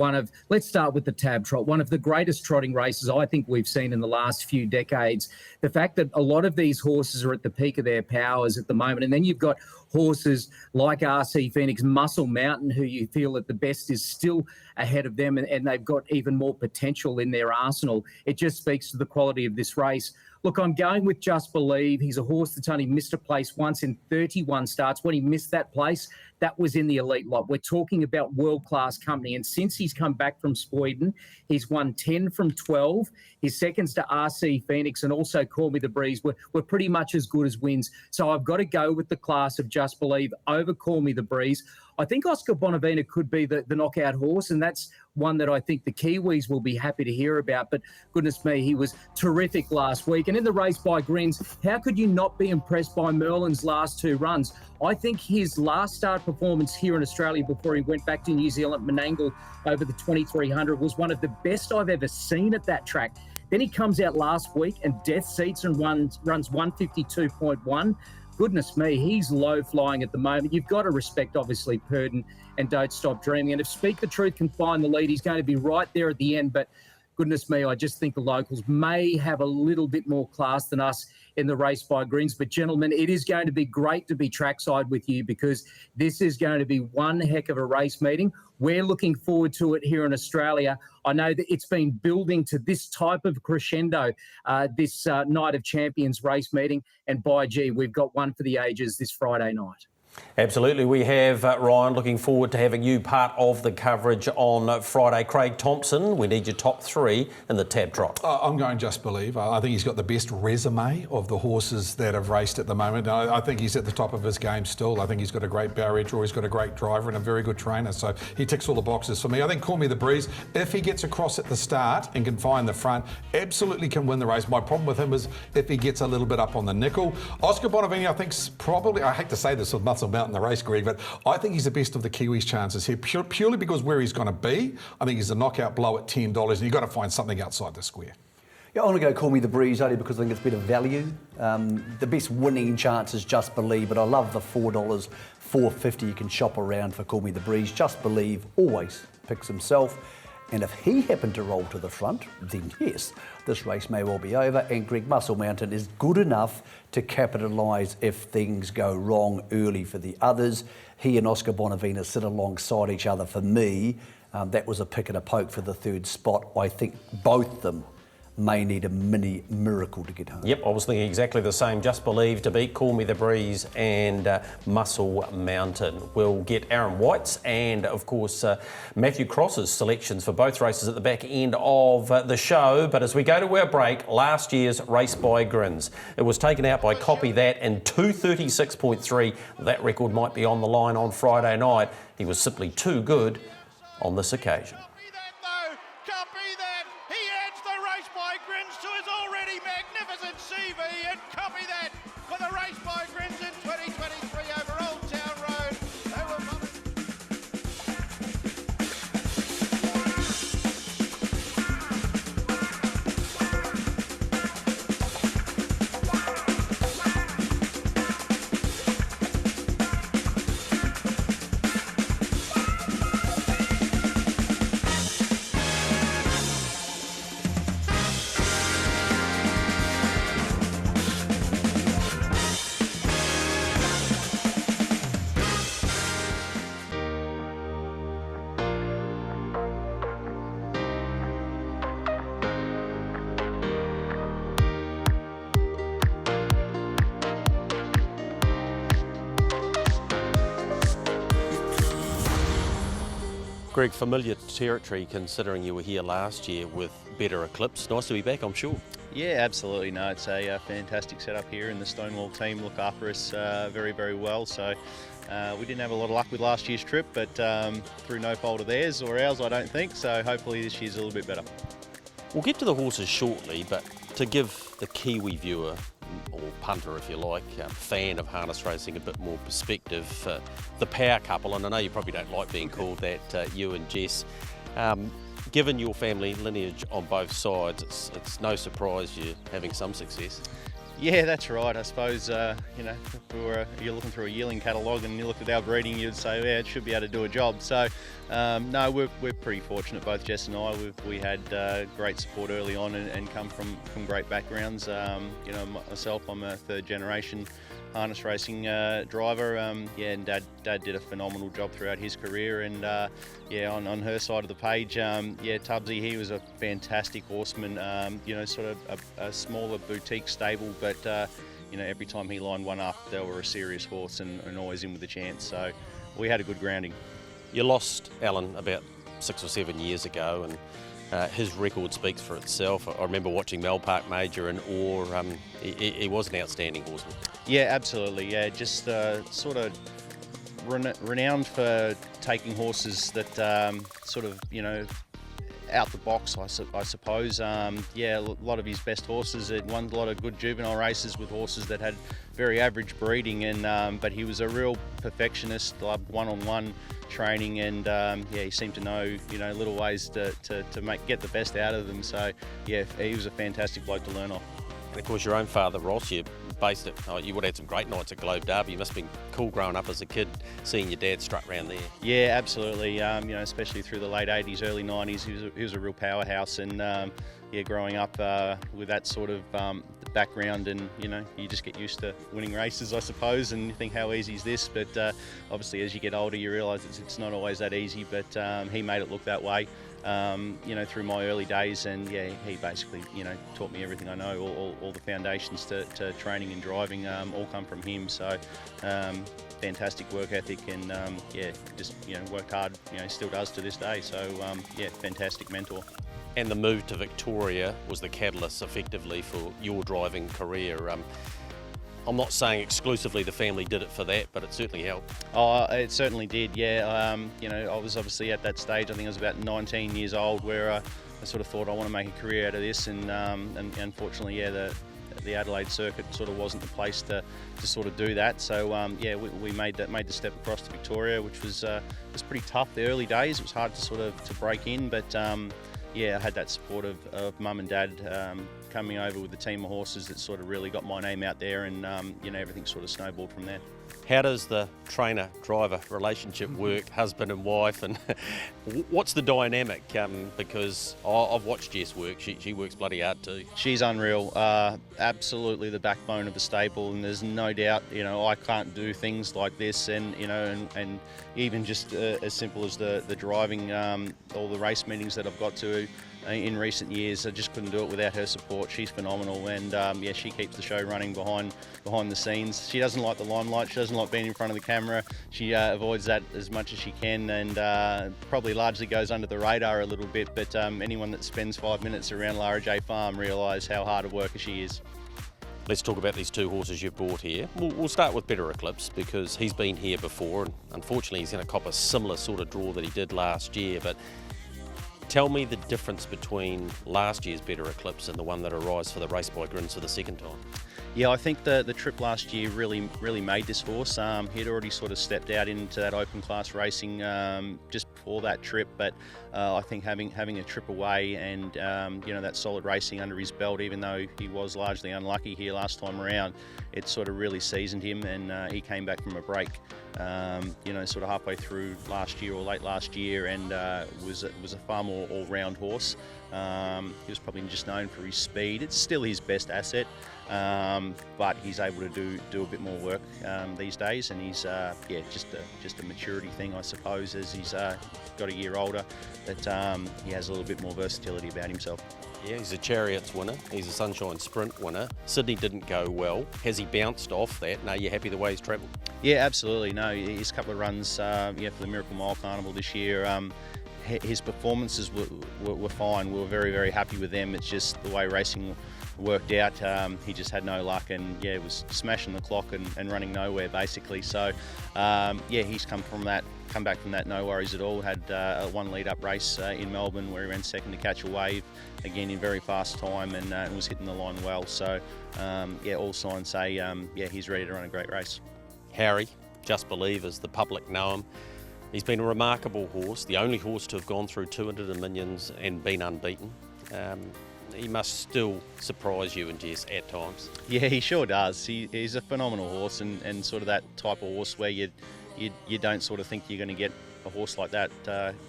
H: let's start with the Tab Trot, one of the greatest trotting races I think we've seen in the last few decades. The fact that a lot of these horses are at the peak of their powers at the moment, and then you've got horses like Arcee Phoenix, Muscle Mountain, who you feel that the best is still ahead of them, and they've got even more potential in their arsenal. It just speaks to the quality of this race. Look, I'm going with Just Believe. He's a horse that's only missed a place once in 31 starts. When he missed that place, that was in the elite lot. We're talking about world-class company. And since he's come back from Sweden, he's won 10 from 12. His seconds to Arcee Phoenix and also Callmethebreeze were pretty much as good as wins. So I've got to go with the class of Just Believe over Callmethebreeze. I think Oscar Bonavena could be the knockout horse, and that's one that I think the Kiwis will be happy to hear about. But goodness me, he was terrific last week. And in the race by Grins, how could you not be impressed by Merlin's last 2 runs? I think his last start performance here in Australia before he went back to New Zealand, Menangle, over the 2,300 was one of the best I've ever seen at that track. Then he comes out last week and death seats and runs 152.1. Goodness me, he's low flying at the moment. You've got to respect, obviously, Purdon and Don't Stop Dreaming. And if Speak the Truth can find the lead, he's going to be right there at the end. But goodness me, I just think the locals may have a little bit more class than us in the race by Grins. But gentlemen, it is going to be great to be trackside with you because this is going to be one heck of a race meeting. We're looking forward to it here in Australia. I know that it's been building to this type of crescendo, this Night of Champions race meeting. And by gee, we've got one for the ages this Friday night.
A: Absolutely. We have, Ryan, looking forward to having you part of the coverage on Friday. Craig Thompson, we need your top 3 in the Tab Trot.
C: I'm going Just Believe. I think he's got the best resume of the horses that have raced at the moment. I think he's at the top of his game still. I think he's got a great barrier draw, he's got a great driver and a very good trainer. So he ticks all the boxes for me. I think Callmethebreeze, if he gets across at the start and can find the front, absolutely can win the race. My problem with him is if he gets a little bit up on the nickel. Oscar Bonavena, I think's probably, I hate to say this with Muscle Mountain the race, Greg, but I think he's the best of the Kiwis' chances here, purely because where he's going to be. I think he's a knockout blow at $10, and you've got to find something outside the square.
B: Yeah, I want to go Callmethebreeze only because I think it's better value. The best winning chance is Just Believe, but I love the $4, $4.50 you can shop around for Callmethebreeze. Just Believe always picks himself. And if he happened to roll to the front, then yes, this race may well be over. And Greg, Muscle Mountain is good enough to capitalise if things go wrong early for the others. He and Oscar Bonavena sit alongside each other for me. That was a pick and a poke for the 3rd spot. I think both them may need a mini miracle to get home.
A: Yep, I was thinking exactly the same. Just Believe to beat Callmethebreeze and Muscle Mountain. We'll get Aaron White's and, of course, Matthew Cross's selections for both races at the back end of the show. But as we go to our break, last year's race by Grins. It was taken out by Copy That in 2:36.3. That record might be on the line on Friday night. He was simply too good on this occasion. Greg, familiar territory considering you were here last year with Better Eclipse. Nice to be back, I'm sure.
I: Yeah, absolutely. No, it's a fantastic setup here, and the Stonewall team look after us very, very well. So we didn't have a lot of luck with last year's trip, but through no fault of theirs or ours, I don't think. So hopefully this year's a little bit better.
A: We'll get to the horses shortly, but to give the Kiwi viewer, or punter if you like, fan of harness racing a bit more perspective, the power couple, and I know you probably don't like being called that, you and Jess, given your family lineage on both sides, it's no surprise you're having some success.
I: Yeah, that's right. I suppose, you know, if you're looking through a yearling catalogue and you looked at our breeding, you'd say, yeah, it should be able to do a job. So, no, we're pretty fortunate, both Jess and I. We had great support early on and come from great backgrounds. You know, myself, I'm a third generation harness racing driver. Yeah, and Dad did a phenomenal job throughout his career. And yeah, on her side of the page, yeah, Tubbsy, he was a fantastic horseman. You know, sort of a smaller boutique stable, but you know, every time he lined one up, they were a serious horse and always in with a chance. So we had a good grounding.
A: You lost Alan about 6 or 7 years ago, and his record speaks for itself. I remember watching Mel Park Major in awe. He was an outstanding horseman.
I: Yeah, absolutely. Yeah, just sort of renowned for taking horses that sort of, you know, out the box, I suppose. Yeah, a lot of his best horses. He won a lot of good juvenile races with horses that had very average breeding, and but he was a real perfectionist, loved one-on-one training, and yeah, he seemed to know, you know, little ways to get the best out of them. So yeah, he was a fantastic bloke to learn off.
A: And of course, your own father, Ross, you based it. Oh, you would have had some great nights at Globe Derby. You must have been cool growing up as a kid, seeing your dad strut round there.
I: Yeah, absolutely. You know, especially through the late 80s, early 90s, he was a real powerhouse. And yeah, growing up with that sort of background, and you know, you just get used to winning races, I suppose, and you think, how easy is this? But obviously, as you get older, you realise it's not always that easy. But he made it look that way. You know, through my early days, and yeah, he basically, you know, taught me everything I know. All the foundations to training and driving all come from him. So fantastic work ethic, and yeah, just, you know, worked hard. You know, still does to this day. So yeah, fantastic mentor.
A: And the move to Victoria was the catalyst, effectively, for your driving career. I'm not saying exclusively the family did it for that, but it certainly helped. Oh,
I: it certainly did, yeah. You know, I was obviously at that stage, I think I was about 19 years old, where I sort of thought I want to make a career out of this, and unfortunately, yeah, the Adelaide circuit sort of wasn't the place to sort of do that. So yeah, we made the step across to Victoria, which was pretty tough. The early days, it was hard to break in, but yeah, I had that support of Mum and Dad coming over with the team of horses that sort of really got my name out there, and you know, everything sort of snowballed from there.
A: How does the trainer-driver relationship work, husband and wife, and what's the dynamic? Because I've watched Jess work. She works bloody hard too.
I: She's unreal. Absolutely the backbone of the stable, and there's no doubt, you know, I can't do things like this, and you know, and even just as simple as the driving, all the race meetings that I've got to in recent years, I just couldn't do it without her support. She's phenomenal, and yeah, she keeps the show running behind the scenes. She doesn't like the limelight. She doesn't like being in front of the camera. She avoids that as much as she can, and probably largely goes under the radar a little bit. But anyone that spends 5 minutes around Lara J Farm realise how hard a worker she is.
A: Let's talk about these two horses you've brought here. We'll start with Better Eclipse, because he's been here before, and unfortunately he's going to cop a similar sort of draw that he did last year. But tell me the difference between last year's Better Eclipse and the one that arrives for the race by Grins for the second time.
I: Yeah, I think the trip last year really made this horse. He'd already sort of stepped out into that open class racing just before that trip, but I think having a trip away and you know, that solid racing under his belt, even though he was largely unlucky here last time around, it sort of really seasoned him, and he came back from a break, you know, sort of halfway through last year or late last year, and was a far more all-round horse. He was probably just known for his speed. It's still his best asset, but he's able to do a bit more work these days, and he's yeah, just a maturity thing, I suppose, as he's got a year older, that he has a little bit more versatility about himself.
A: Yeah, he's a Chariots winner. He's a Sunshine Sprint winner. Sydney didn't go well. Has he bounced off that? No, you happy the way he's travelled?
I: Yeah, absolutely. No, his couple of runs, yeah, for the Miracle Mile Carnival this year, his performances were fine. We were very, very happy with them. It's just the way racing worked out. He just had no luck, and yeah, was smashing the clock and running nowhere basically. So yeah, he's come back from that, no worries at all. Had a one lead-up race in Melbourne where he ran second to Catch a Wave, again in very fast time, and was hitting the line well. So yeah, all signs say yeah, he's ready to run a great race.
A: Harry, Just Believe as the public know him. He's been a remarkable horse, the only horse to have gone through 200 Dominions and been unbeaten. He must still surprise you and Jess at times.
I: Yeah, he sure does. He's a phenomenal horse, and sort of that type of horse where you don't sort of think you're going to get a horse like that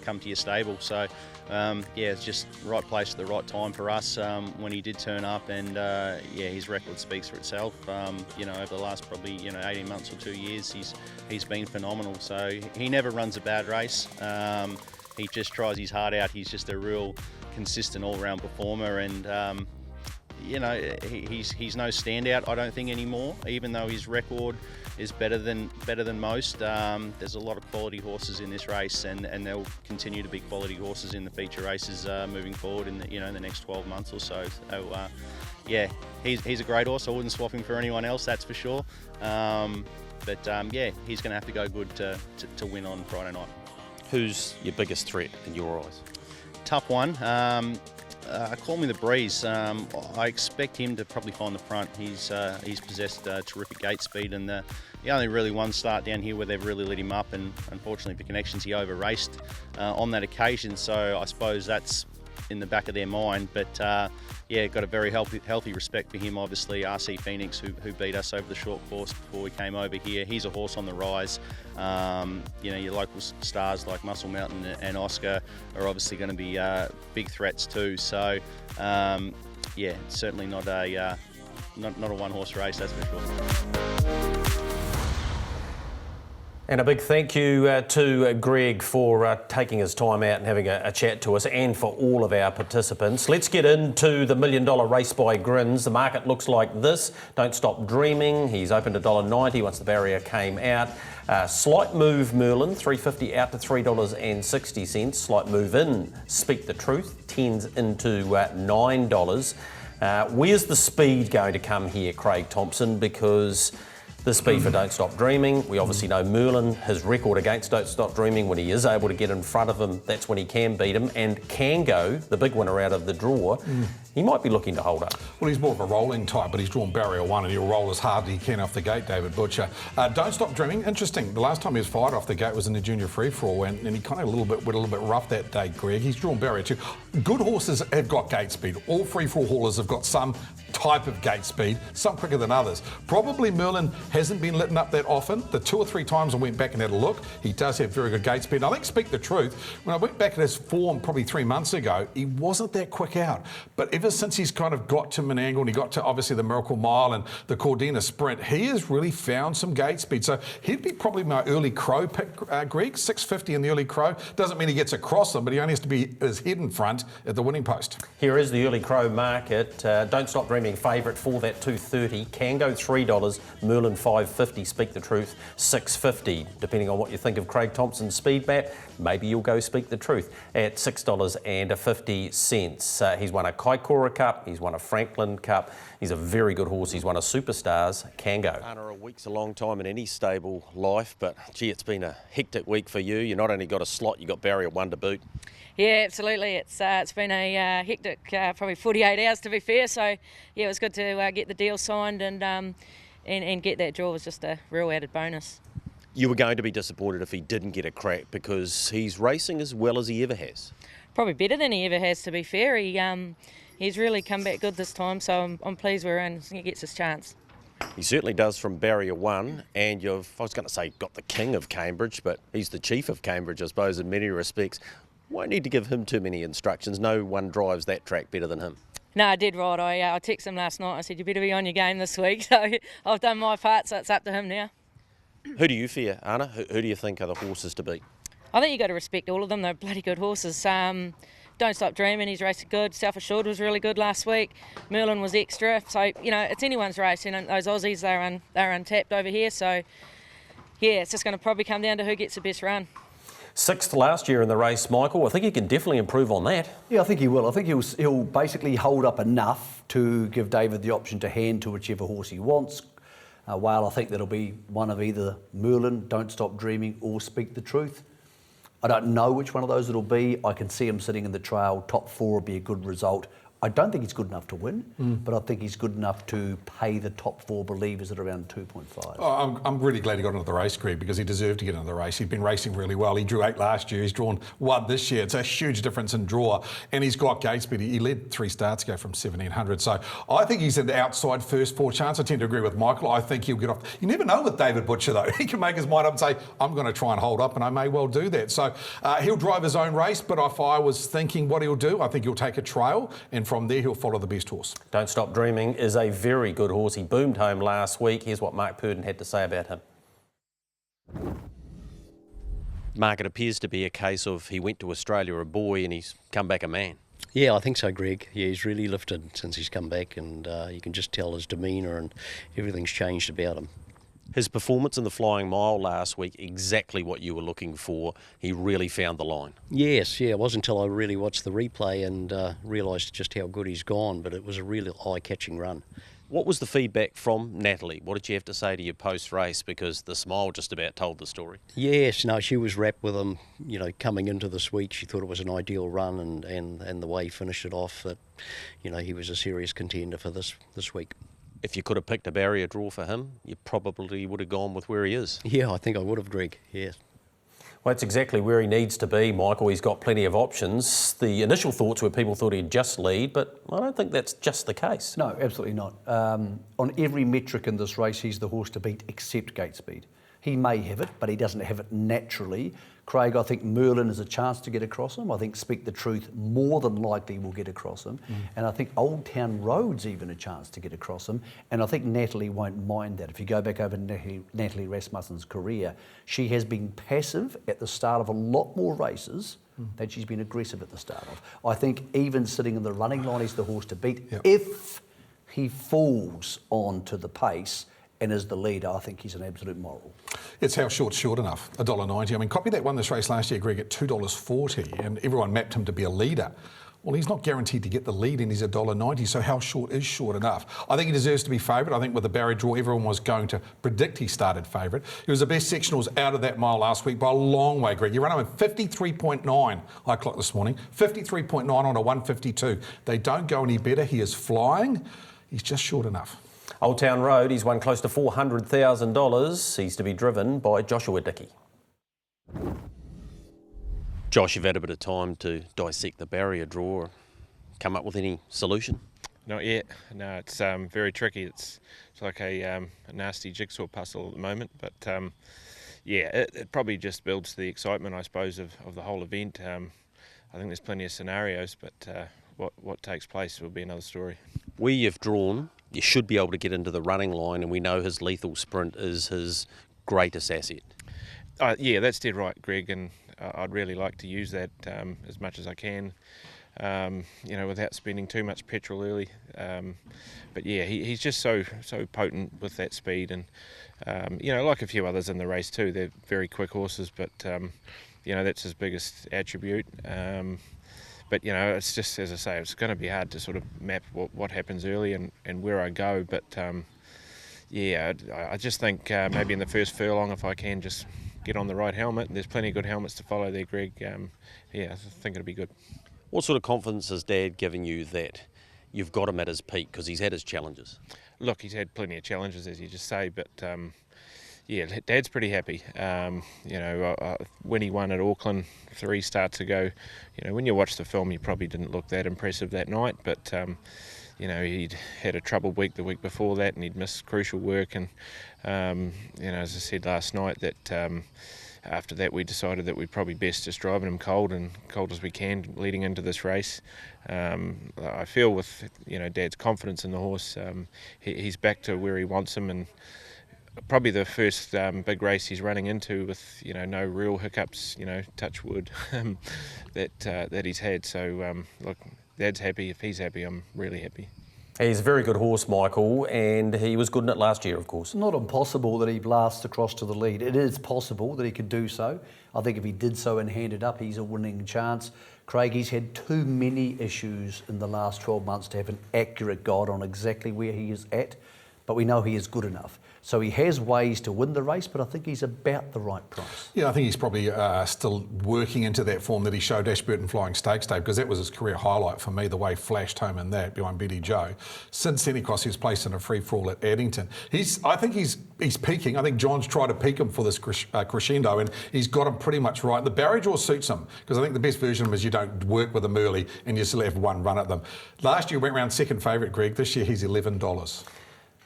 I: come to your stable. So yeah, it's just right place at the right time for us when he did turn up, and yeah, his record speaks for itself. You know, over the last probably 18 months or 2 years, he's been phenomenal. So he never runs a bad race. He just tries his heart out. He's just a real consistent all-round performer, and you know, he's no standout, I don't think, anymore. Even though his record is better than most, there's a lot of quality horses in this race, and there'll continue to be quality horses in the feature races moving forward in the in the next 12 months or so. So yeah, he's a great horse. I wouldn't swap him for anyone else, that's for sure. But yeah, he's going to have to go good to win on Friday night.
A: Who's your biggest threat in your eyes?
I: Tough one. Callmethebreeze. I expect him to probably find the front. He's possessed terrific gate speed, and the only really one start down here where they've really lit him up, and unfortunately for connections he over-raced on that occasion. So I suppose that's in the back of their mind, but yeah, got a very healthy respect for him. Obviously, Arcee Phoenix, who beat us over the short course before we came over here. He's a horse on the rise. You know, your local stars like Muscle Mountain and Oscar are obviously going to be big threats too. So yeah, it's certainly not a one-horse race, that's for sure.
A: And a big thank you to Greg for taking his time out and having a chat to us, and for all of our participants. Let's get into the $1 million race by Grins. The market looks like this. Don't Stop Dreaming. He's opened $1.90 once the barrier came out. Slight move Merlin, $3.50 out to $3.60. Slight move in Speak the Truth, 10's into $9. Where's the speed going to come here, Craig Thompson? Because the speed for Don't Stop Dreaming, we obviously know Merlin, his record against Don't Stop Dreaming, when he is able to get in front of him, that's when he can beat him. And Kango, the big winner out of the draw, he might be looking to hold up.
C: Well, he's more of a rolling type, but he's drawn barrier one, and he'll roll as hard as he can off the gate, David Butcher. Don't Stop Dreaming, interesting. The last time he was fired off the gate was in the junior free-for-all, and he kind of went a little bit rough that day, Greg. He's drawn barrier two. Good horses have got gate speed. All free-for-all haulers have got some type of gate speed, some quicker than others. Probably Merlin hasn't been lit up that often. The 2 or 3 times I went back and had a look, he does have very good gate speed. And I think, Speak the Truth, when I went back at his form probably 3 months ago, he wasn't that quick out. But ever since he's kind of got to Menangle, and he got to obviously the Miracle Mile and the Cordina Sprint, he has really found some gate speed. So he'd be probably my early crow pick, Greg. 6.50 in the early crow. Doesn't mean he gets across them, but he only has to be his head in front at the winning post.
A: Here is the early crow market. Don't Stop Dreaming favourite for that $2.30. Kango $3. Merlin $5.50. Speak the Truth $6.50. Depending on what you think of Craig Thompson's speed map, maybe you'll go Speak the Truth at $6.50. He's won a Kaikoura Cup. He's won a Franklin Cup. He's a very good horse. He's won a Superstars. Kango. A week's a long time in any stable life, but gee, it's been a hectic week for you. You not only got a slot, you got barrier one to boot.
J: Yeah, absolutely. It's been a hectic probably 48 hours to be fair. So yeah, it was good to get the deal signed and get that draw. Was just a real added bonus.
A: You were going to be disappointed if he didn't get a crack, because he's racing as well as he ever has.
J: Probably better than he ever has, to be fair. He's really come back good this time, so I'm pleased we're in. He gets his chance.
A: He certainly does from barrier one, and I was going to say got the king of Cambridge, but he's the chief of Cambridge, I suppose, in many respects. Won't need to give him too many instructions. No one drives that track better than him.
J: No, I did right. I texted him last night. I said, you better be on your game this week. So I've done my part, so it's up to him now.
A: Who do you fear, Anna? Who do you think are the horses to beat?
J: I think you've got to respect all of them. They're bloody good horses. Don't Stop Dreaming, he's racing good. Self Assured was really good last week. Merlin was extra. So, you know, it's anyone's race. And those Aussies, they're untapped over here. So, yeah, it's just going to probably come down to who gets the best run.
A: 6th last year in the race, Michael. I think he can definitely improve on that.
B: Yeah, I think he will. I think he'll basically hold up enough to give David the option to hand to whichever horse he wants. While I think that'll be one of either Merlin, Don't Stop Dreaming, or Speak the Truth. I don't know which one of those it'll be. I can see him sitting in the trail. Top 4 will be a good result. I don't think he's good enough to win, but I think he's good enough to pay the top 4 believers at around 2.5.
C: Oh, I'm really glad he got into the race, Greg, because he deserved to get into the race. He'd been racing really well. He drew 8 last year. He's drawn 1 this year. It's a huge difference in draw. And he's got gate speed. He led 3 starts ago from 1700. So I think he's an outside first 4 chance. I tend to agree with Michael. I think he'll get off. You never know with David Butcher, though. He can make his mind up and say, I'm going to try and hold up, and I may well do that. So he'll drive his own race, but if I was thinking what he'll do, I think he'll take a trail, and from there he'll follow the best horse.
A: Don't Stop Dreaming is a very good horse. He boomed home last week. Here's what Mark Purdon had to say about him.
K: Mark, it appears to be a case of he went to Australia a boy and he's come back a man.
G: Yeah, I think so, Greg. Yeah, he's really lifted since he's come back, and you can just tell his demeanour and everything's changed about him.
K: His performance in the Flying Mile last week, exactly what you were looking for. He really found the line.
G: Yes, yeah, it wasn't until I really watched the replay and realised just how good he's gone, but it was a really eye-catching run.
K: What was the feedback from Natalie? What did you have to say to you post-race? Because the smile just about told the story.
G: Yes, no, she was wrapped with him, you know, coming into this week. She thought it was an ideal run, and the way he finished it off, that, you know, he was a serious contender for this week.
K: If you could have picked a barrier draw for him, you probably would have gone with where he is.
G: Yeah, I think I would have, Greg, yes.
A: Well, that's exactly where he needs to be, Michael. He's got plenty of options. The initial thoughts were people thought he'd just lead, but I don't think that's just the case.
B: No, absolutely not. On every metric in this race, he's the horse to beat except gate speed. He may have it, but he doesn't have it naturally. Craig, I think Merlin has a chance to get across him. I think Speak the Truth more than likely will get across him. And I think Old Town Road's even a chance to get across him. And I think Natalie won't mind that. If you go back over Natalie Rasmussen's career, she has been passive at the start of a lot more races than she's been aggressive at the start of. I think even sitting in the running line, he's the horse to beat.
C: Yep.
B: If he falls onto the pace and is the leader, I think he's an absolute moral.
C: It's how short enough, $1.90. I mean, Copy That won this race last year, Greg, at $2.40, and everyone mapped him to be a leader. Well, he's not guaranteed to get the lead, and he's $1.90, so how short is short enough? I think he deserves to be favourite. I think with the barrier draw, everyone was going to predict he started favourite. He was the best sectionals out of that mile last week by a long way, Greg. You run him at 53.9, I clocked this morning, 53.9 on a 152. They don't go any better. He is flying. He's just short enough.
A: Old Town Road, he's won close to $400,000. He's to be driven by Joshua Dickey.
K: Josh, you've had a bit of time to dissect the barrier draw. Come up with any solution?
L: Not yet. No, it's very tricky. It's like a nasty jigsaw puzzle at the moment. But yeah, it probably just builds the excitement, I suppose, of the whole event. I think there's plenty of scenarios, but what takes place will be another story.
K: Where you've drawn, you should be able to get into the running line, and we know his lethal sprint is his greatest asset.
L: Yeah, that's dead right, Greg, and I'd really like to use that as much as I can, you know, without spending too much petrol early. But yeah, he's just so potent with that speed, and you know, like a few others in the race too, they're very quick horses, but you know, that's his biggest attribute. But you know, it's just, as I say, it's going to be hard to sort of map what happens early and where I go. But yeah, I just think maybe in the first furlong, if I can just get on the right helmet, there's plenty of good helmets to follow there, Greg. Yeah, I think it'll be good.
K: What sort of confidence has Dad given you that you've got him at his peak? Because he's had his challenges.
L: Look, he's had plenty of challenges, as you just say, but yeah, Dad's pretty happy. You know, when he won at Auckland 3 starts ago, you know, when you watch the film, he probably didn't look that impressive that night, but you know, he'd had a troubled week the week before that, and he'd missed crucial work. And you know, as I said last night, that after that we decided that we'd probably best just driving him cold as we can leading into this race. I feel with, you know, Dad's confidence in the horse, he's back to where he wants him, and probably the first big race he's running into with, you know, no real hiccups, you know, touch wood, that he's had. So look, Dad's happy. If he's happy, I'm really happy.
A: He's a very good horse, Michael, and he was good in it last year, of course.
B: It's not impossible that he blasts across to the lead. It is possible that he could do so. I think if he did so and handed up, he's a winning chance. Craig, he's had too many issues in the last 12 months to have an accurate guide on exactly where he is at, but we know he is good enough. So he has ways to win the race, but I think he's about the right price.
C: Yeah, I think he's probably still working into that form that he showed Ashburton Flying Stakes Day, because that was his career highlight for me, the way he flashed home in that behind Betty Joe. Since then, of course, he was placed in a free-for-all at Addington. I think he's peaking. I think John's tried to peak him for this crescendo, and he's got him pretty much right. The barrier draw suits him, because I think the best version of him is you don't work with them early and you still have one run at them. Last year, he went round second favourite, Greg. This year, he's $11.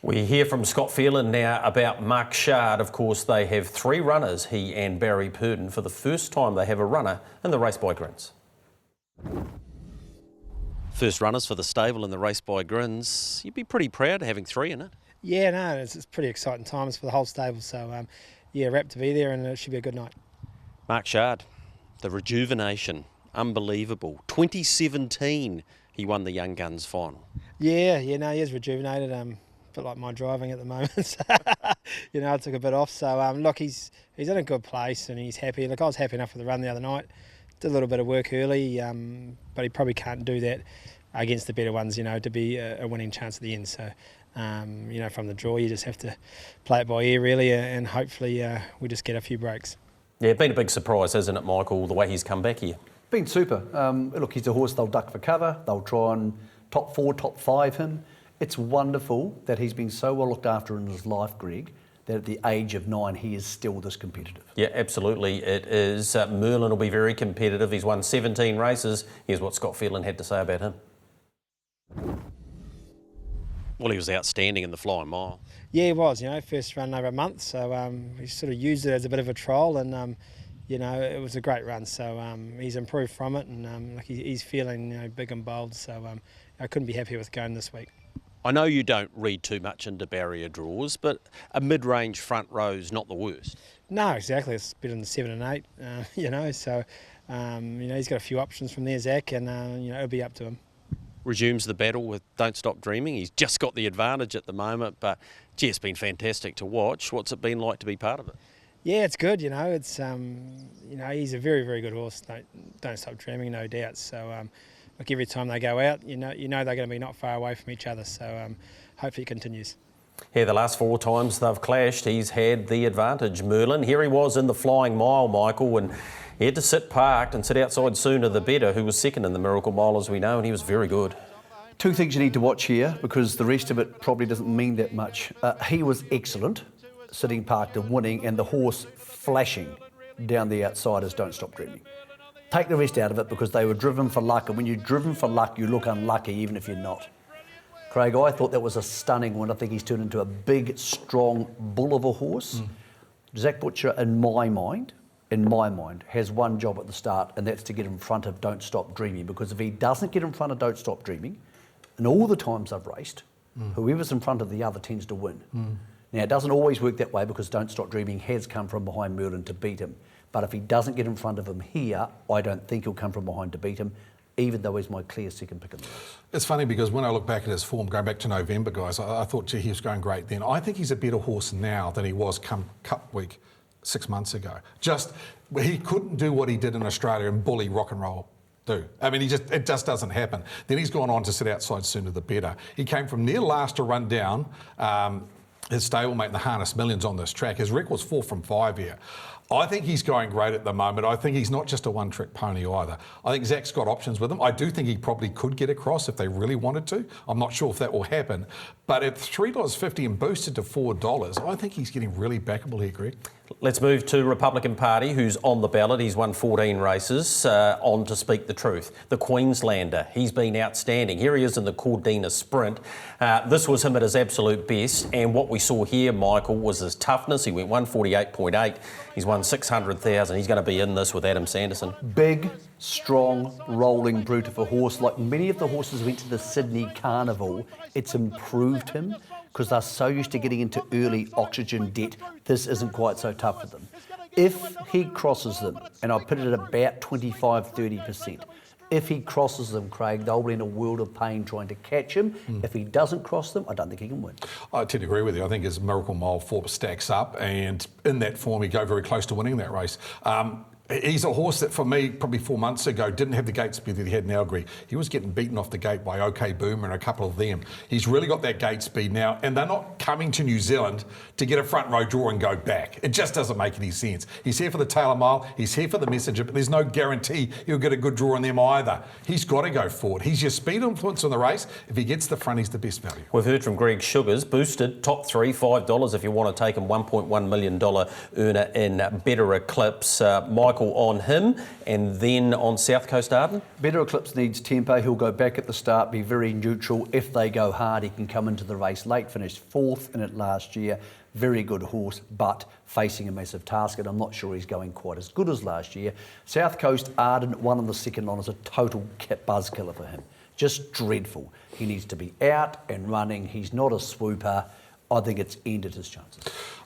A: We hear from Scott Phelan now about Mark Shard. Of course, they have 3 runners, he and Barry Purdon. For the first time, they have a runner in the race by Grins.
K: First runners for the stable in the race by Grins. You'd be pretty proud of having 3 in it.
M: Yeah, no, it's pretty exciting times for the whole stable. So, yeah, wrapped to be there, and it should be a good night.
K: Mark Shard, the rejuvenation, unbelievable. 2017, he won the Young Guns final.
M: Yeah, no, he is rejuvenated. A bit like my driving at the moment. You know, I took a bit off. So, look, he's in a good place and he's happy. Look, I was happy enough with the run the other night. Did a little bit of work early, but he probably can't do that against the better ones, you know, to be a winning chance at the end. So, you know, from the draw, you just have to play it by ear, really, and hopefully we just get a few breaks.
A: Yeah, been a big surprise, hasn't it, Michael, the way he's come back here?
B: Been super. Look, he's a horse they'll duck for cover. They'll try and top 4, top 5 him. It's wonderful that he's been so well looked after in his life, Greg, that at the age of 9 he is still this competitive.
A: Yeah, absolutely it is. Merlin will be very competitive. He's won 17 races. Here's what Scott Phelan had to say about him.
K: Well, he was outstanding in the Flying Mile.
M: Yeah, he was, you know, first run over a month, so he sort of used it as a bit of a trial, and you know, it was a great run, so he's improved from it, and like he's feeling, you know, big and bold, so I couldn't be happier with going this week.
K: I know you don't read too much into barrier draws, but a mid-range front row's not the worst.
M: No, exactly. It's better than the 7 and 8, you know. So, you know, he's got a few options from there, Zach, and you know, it'll be up to him.
K: Resumes the battle with Don't Stop Dreaming. He's just got the advantage at the moment, but gee, it's been fantastic to watch. What's it been like to be part of it?
M: Yeah, it's good. You know, it's you know, he's a very, very good horse. Don't Stop Dreaming, no doubt. So. Like every time they go out, you know they're going to be not far away from each other. So hopefully it continues.
A: Yeah, the last 4 times they've clashed, he's had the advantage. Merlin, here he was in the Flying Mile, Michael, and he had to sit parked and sit outside Sooner the Better, who was second in the Miracle Mile, as we know, and he was very good.
B: 2 things you need to watch here, because the rest of it probably doesn't mean that much. He was excellent, sitting parked and winning, and the horse flashing down the outside as Don't Stop Dreaming. Take the rest out of it, because they were driven for luck, and when you're driven for luck, you look unlucky even if you're not. Craig, I thought that was a stunning one. I think he's turned into a big, strong bull of a horse. Zach Butcher, in my mind, has one job at the start, and that's to get in front of Don't Stop Dreaming, because if he doesn't get in front of Don't Stop Dreaming, and all the times I've raced, whoever's in front of the other tends to win. Now, it doesn't always work that way, because Don't Stop Dreaming has come from behind Merlin to beat him. But if he doesn't get in front of him here, I don't think he'll come from behind to beat him, even though he's my clear second pick in the race.
C: It's funny, because when I look back at his form, going back to November, guys, I thought, gee, he was going great then. I think he's a better horse now than he was come Cup week 6 months ago. He couldn't do what he did in Australia and bully rock and roll. I mean, it just doesn't happen. Then he's gone on to sit outside Sooner the Better. He came from near last to run down his stablemate in the Harness Millions on this track. His record's 4 from 5 here. I think he's going great at the moment. I think he's not just a one-trick pony either. I think Zach's got options with him. I do think he probably could get across if they really wanted to. I'm not sure if that will happen. But at $3.50 and boosted to $4, I think he's getting really backable here, Greg.
A: Let's move to Republican Party, who's on the ballot. He's won 14 races. On to Speak the Truth. The Queenslander, he's been outstanding. Here he is in the Cordina Sprint. This was him at his absolute best. And what we saw here, Michael, was his toughness. He went 148.8. He's won 600,000. He's going to be in this with Adam Sanderson.
B: Big, strong, rolling brute of a horse. Like many of the horses went to the Sydney Carnival, it's improved him, because they're so used to getting into early oxygen debt. This isn't quite so tough for them. If he crosses them, and I put it at about 25-30%, If he crosses them, Craig, they'll be in a world of pain trying to catch him. If he doesn't cross them, I don't think he can win.
C: I tend to agree with you. I think his Miracle Mile form stacks up, and in that form, he go very close to winning that race. He's a horse that, for me, probably 4 months ago, didn't have the gate speed that he had now, Greg. He was getting beaten off the gate by OK Boomer and a couple of them. He's really got that gate speed now, and they're not coming to New Zealand to get a front row draw and go back. It just doesn't make any sense. He's here for the Taylor Mile, he's here for the Messenger, but there's no guarantee he'll get a good draw on them either. He's got to go forward. He's your speed influence in the race. If he gets the front, he's the best value.
A: We've heard from Greg Sugars, boosted, top three, $5 if you want to take him, $1.1 million earner in Better Eclipse. Michael, on him, and then on South Coast Arden?
B: Better Eclipse needs tempo. He'll go back at the start, be very neutral. If they go hard, he can come into the race late, finished 4th in it last year. Very good horse, but facing a massive task, and I'm not sure he's going quite as good as last year. South Coast Arden, one on the second line, is a total buzz killer for him. Just dreadful. He needs to be out and running. He's not a swooper. I think it's ended his chances.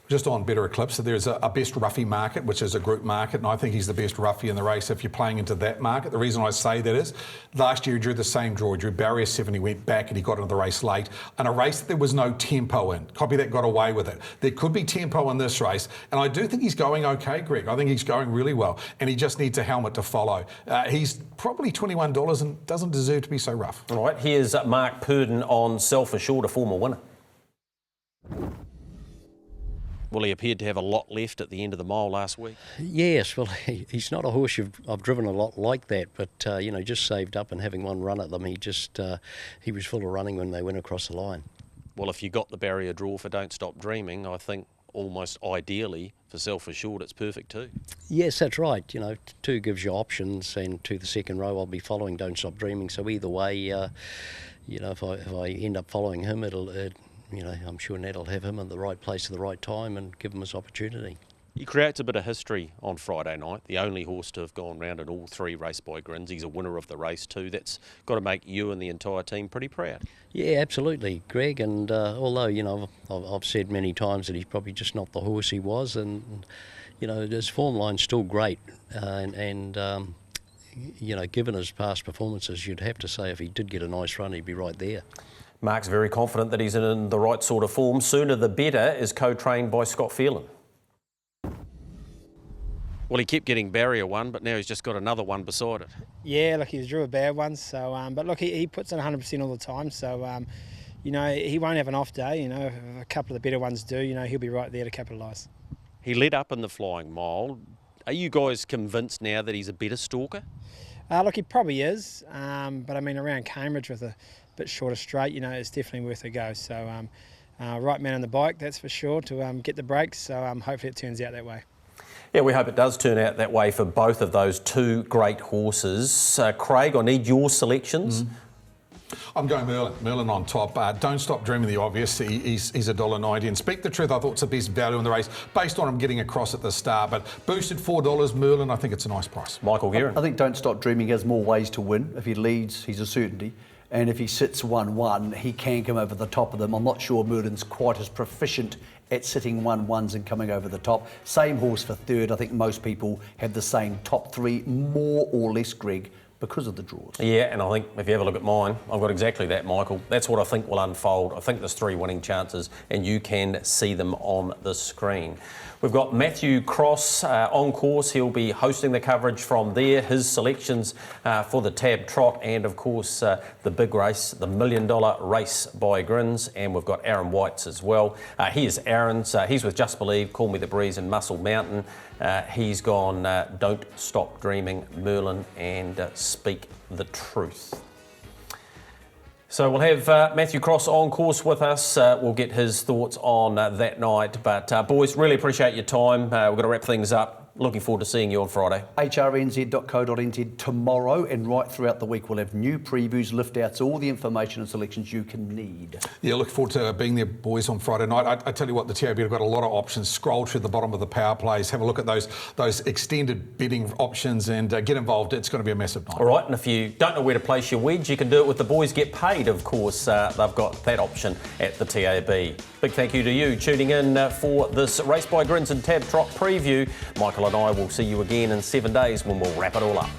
C: Just on Better Eclipse, there's a best roughie market, which is a group market, and I think he's the best roughie in the race if you're playing into that market. The reason I say that is, last year he drew the same draw, he drew barrier 7, he went back and he got into the race late, and a race that there was no tempo in. Copy that got away with it. There could be tempo in this race, and I do think he's going okay, Greg. I think he's going really well, and he just needs a helmet to follow. He's probably $21 and doesn't deserve to be so rough.
A: All right, here's Mark Purdon on Self Assured, a former winner. Well, he appeared to have a lot left at the end of the mile last week.
G: Yes, well, he's not a horse I've driven a lot like that, but, just saved up and having one run at them, he was full of running when they went across the line.
A: Well, if you got the barrier draw for Don't Stop Dreaming, I think almost ideally for Self Assured, it's perfect too.
G: Yes, that's right. 2 gives you options, and to the second row I'll be following Don't Stop Dreaming, so either way, if I end up following him, I'm sure Nat will have him in the right place at the right time and give him his opportunity.
A: He creates a bit of history on Friday night, the only horse to have gone round in all 3 Race by Grins. He's a winner of the race too. That's got to make you and the entire team pretty proud.
G: Yeah, absolutely, Greg. And although, I've said many times that he's probably just not the horse he was, and his form line's still great. Given his past performances, you'd have to say if he did get a nice run, he'd be right there.
A: Mark's very confident that he's in the right sort of form. Sooner the Better is co-trained by Scott Phelan. Well, he kept getting barrier 1, but now he's just got another one beside it.
M: Yeah, look, he drew a bad one, so but look, he puts in 100% all the time, so he won't have an off day. If a couple of the better ones do, he'll be right there to capitalise.
A: He led up in the Flying Mile. Are you guys convinced now that he's a better stalker?
M: Look, he probably is, but around Cambridge with a bit shorter straight, it's definitely worth a go. So right man on the bike, that's for sure, to get the breaks. So hopefully it turns out that way.
A: Yeah, we hope it does turn out that way for both of those 2 great horses. Craig, I need your selections.
C: I'm going Merlin. Merlin on top. Don't Stop Dreaming, the obvious. He's $1.90. And Speak the Truth, I thought it's the best value in the race based on him getting across at the start. But boosted $4, Merlin, I think it's a nice price.
A: Michael Guerin.
B: I think Don't Stop Dreaming has more ways to win. If he leads, he's a certainty. And if he sits 1-1, he can come over the top of them. I'm not sure Merlin's quite as proficient at sitting 1-1s and coming over the top. Same horse for third. I think most people have the same top 3, more or less, Greg, because of the draws.
A: Yeah, and I think if you have a look at mine, I've got exactly that, Michael. That's what I think will unfold. I think there's 3 winning chances, and you can see them on the screen. We've got Matthew Cross on course. He'll be hosting the coverage from there. His selections for the Tab Trot and, of course, the big race, the $1 million Race by Grins. And we've got Aaron Whites as well. Here's Aaron's. He's with Just Believe, Callmethebreeze and Muscle Mountain. He's gone Don't Stop Dreaming, Merlin and Speak the Truth. So we'll have Matthew Cross on course with us. We'll get his thoughts on that night. But boys, really appreciate your time. We've got to wrap things up. Looking forward to seeing you on Friday.
B: hrnz.co.nz tomorrow, and right throughout the week we'll have new previews, lift outs, all the information and selections you can need.
C: Yeah, look forward to being there, boys, on Friday night. I tell you what, the TAB have got a lot of options. Scroll to the bottom of the power plays, have a look at those extended bidding options and get involved. It's going to be a massive night.
A: All right, and if you don't know where to place your wedge, you can do it with the Boys Get Paid, of course. They've got that option at the TAB. Big thank you to you tuning in for this Race by Grins and Tab Trot preview. Michael and I will see you again in 7 days when we'll wrap it all up.